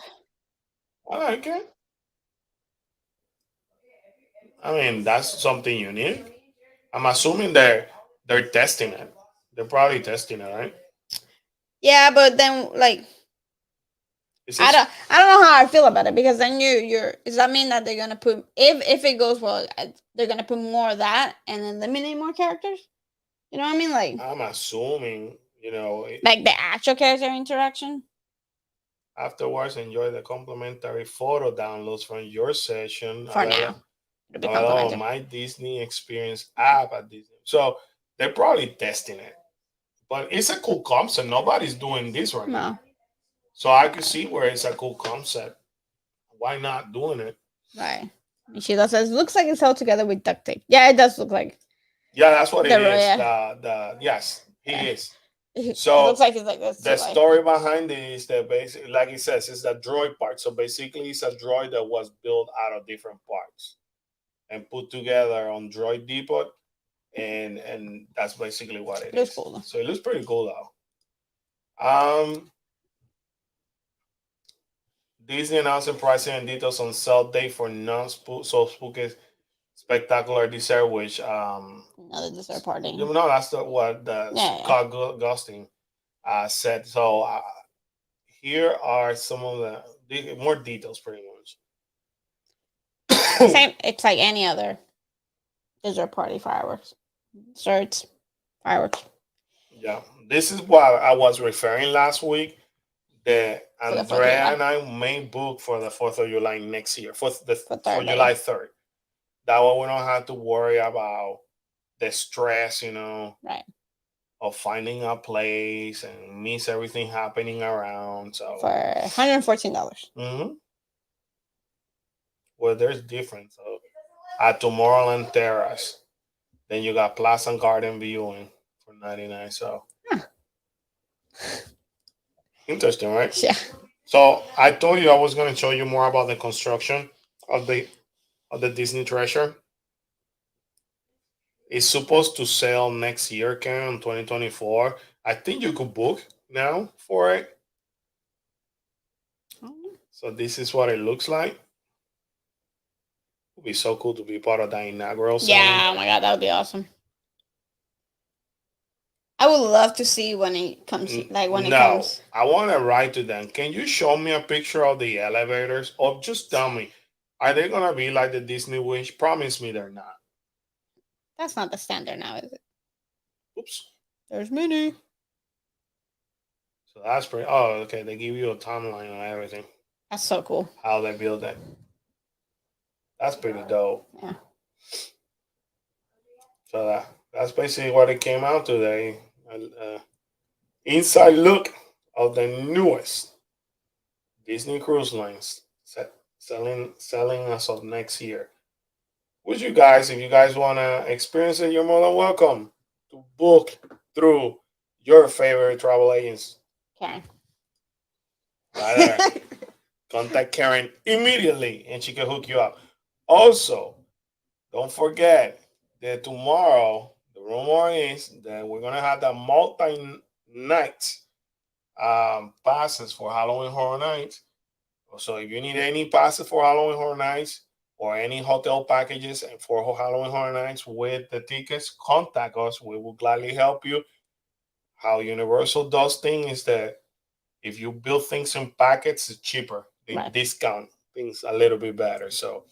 I like it. I mean, that's something unique. I'm assuming they're testing it. They're probably testing it, right? Yeah, but then like Is I this- don't know how I feel about it, because then you're does that mean that they're gonna put, if it goes well, they're gonna put more of that and eliminate more characters? You know what I mean? I'm assuming, Like the actual character interaction. afterwards enjoy the complimentary photo downloads from your session. For now. It'll be Oh, complimentary. my Disney Experience app at Disney. So they're probably testing it. But it's a cool concept. Nobody's doing this right now. No, So I could see where it's a cool concept. Why not doing it? right. And Sheila says, looks like it's held together with duct tape. Yeah, it does look like. Yeah, that's what it The- is. yeah. Yes, he Yeah. is. It So, looks like it's like this. The so, like- story behind it is that basically, like it says, it's the droid part. So basically, it's a droid that was built out of different parts and put together on Droid Depot, and that's basically what it Looks is. cool, though. So it looks pretty cool though. Disney announcing pricing and details on sale date for so spooky spectacular dessert, which Another dessert party. you know that's what the Yeah, yeah. Scott Gustin said. So here are some of the more details, pretty much. Same. It's like any other dessert party. Fireworks, desserts, fireworks. Yeah, this is what I was referring last week. The For the 4th of Andrea July. and I main book for the 4th of July next year, for Thursday. July 3rd. That way we don't have to worry about the stress, Right. of finding a place and miss everything happening around. So For $114. Mhm. Well, there's difference. So at Tomorrowland Terrace, then you got Plaza and Garden viewing for 99. So interesting, right? Yeah. So I told you I was going to show you more about the construction of the Disney Treasure. It's supposed to sell next year, Karen, in 2024. I think you could book now for it. So this is what it looks like. It would be so cool to be part of that inaugural Yeah. ceremony. Oh my God, that would be awesome. I would love to see when it comes. Like when it No, comes. I want to write to them. Can you show me a picture of the elevators? Or just tell me, are they going to be like the Disney Wish? Promise me they're not. That's not the standard now, is it? Oops. There's many. So that's pretty. Oh, okay. They give you a timeline on everything, That's so cool. how they build it. That's pretty dope. Yeah. So that's basically what it came out today. Inside look of the newest Disney Cruise Lines selling as of next year. Would you guys, if you guys want to experience it, you're more than welcome to book through your favorite travel agents. Karen. Right there. Contact Karen immediately and she can hook you up. Also, don't forget that tomorrow, the rumor is that we're going to have the multi-night passes for Halloween Horror Nights. So if you need any passes for Halloween Horror Nights or any hotel packages and for Halloween Horror Nights with the tickets, contact us. We will gladly help you. How Universal does things is that if you build things in packets, it's cheaper. They Right. discount things a little bit better. So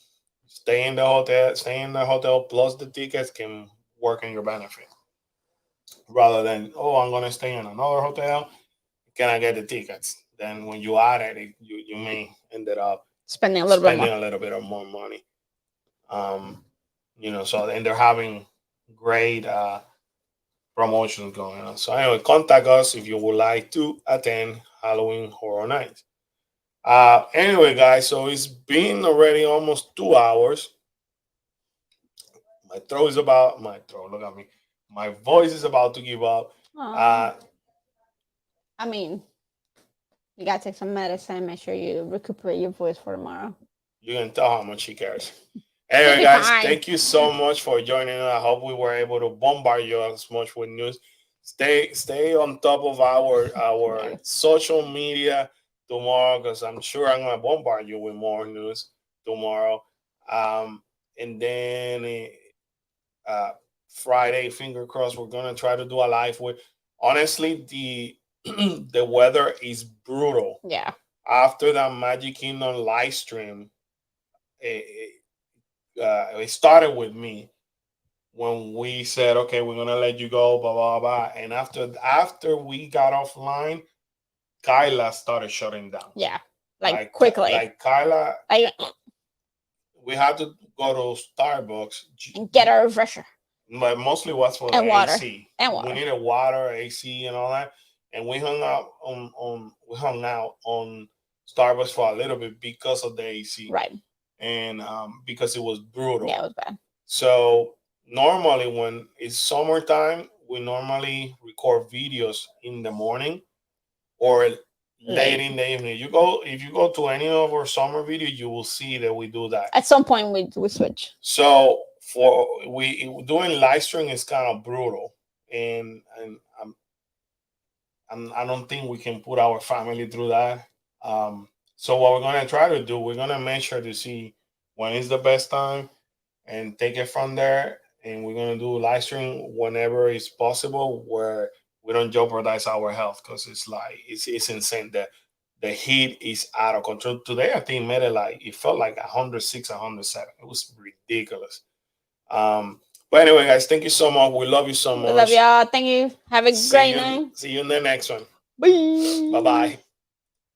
stay in the hotel plus the tickets can work in your benefit. Rather than, oh, I'm gonna stay in another hotel. Can I get the tickets? Then when you add it, you may end up Spending a little bit spending more. a little bit of more money. So and they're having great promotions going on. So anyway, contact us if you would like to attend Halloween Horror Nights. Anyway, guys, so it's been already almost 2 hours. My throat. Look at me. My voice is about to give up. I mean, you gotta take some medicine. Make sure you recuperate your voice for tomorrow. You can tell how much she cares. Anyway, guys, thank you so much for joining us. I hope we were able to bombard you as much with news. Stay on top of our social media tomorrow because I'm sure I'm gonna bombard you with more news tomorrow. And then Friday, finger crossed, we're gonna try to do a live with. Honestly, the weather is brutal. Yeah. After that Magic Kingdom live stream, it started with me when we said, okay, we're gonna let you go, blah blah blah. And after we got offline, Kyla started shutting down. Yeah. Like quickly. Like Kyla, we had to go to Starbucks and get a refresher. But mostly was for and water. AC. And water. We needed water, AC, and all that. And we hung out on Starbucks for a little bit because of the AC. Right. And because it was brutal. Yeah, it was bad. So normally when it's summertime, we normally record videos in the morning or late in the evening. If you go to any of our summer videos, you will see that we do that. At some point we switch. So doing live stream is kind of brutal, and I don't think we can put our family through that. So what we're gonna try to do, we're gonna make sure to see when is the best time and take it from there. And we're gonna do live stream whenever it's possible, where we don't jeopardize our health, because it's like it's insane. The heat is out of control. Today I think made it like it felt like 106, 107. It was ridiculous. But anyway, guys, thank you so much. We love you so We love much. y'all. Thank you. Have a great night. See you in the next one. Bye. Bye bye.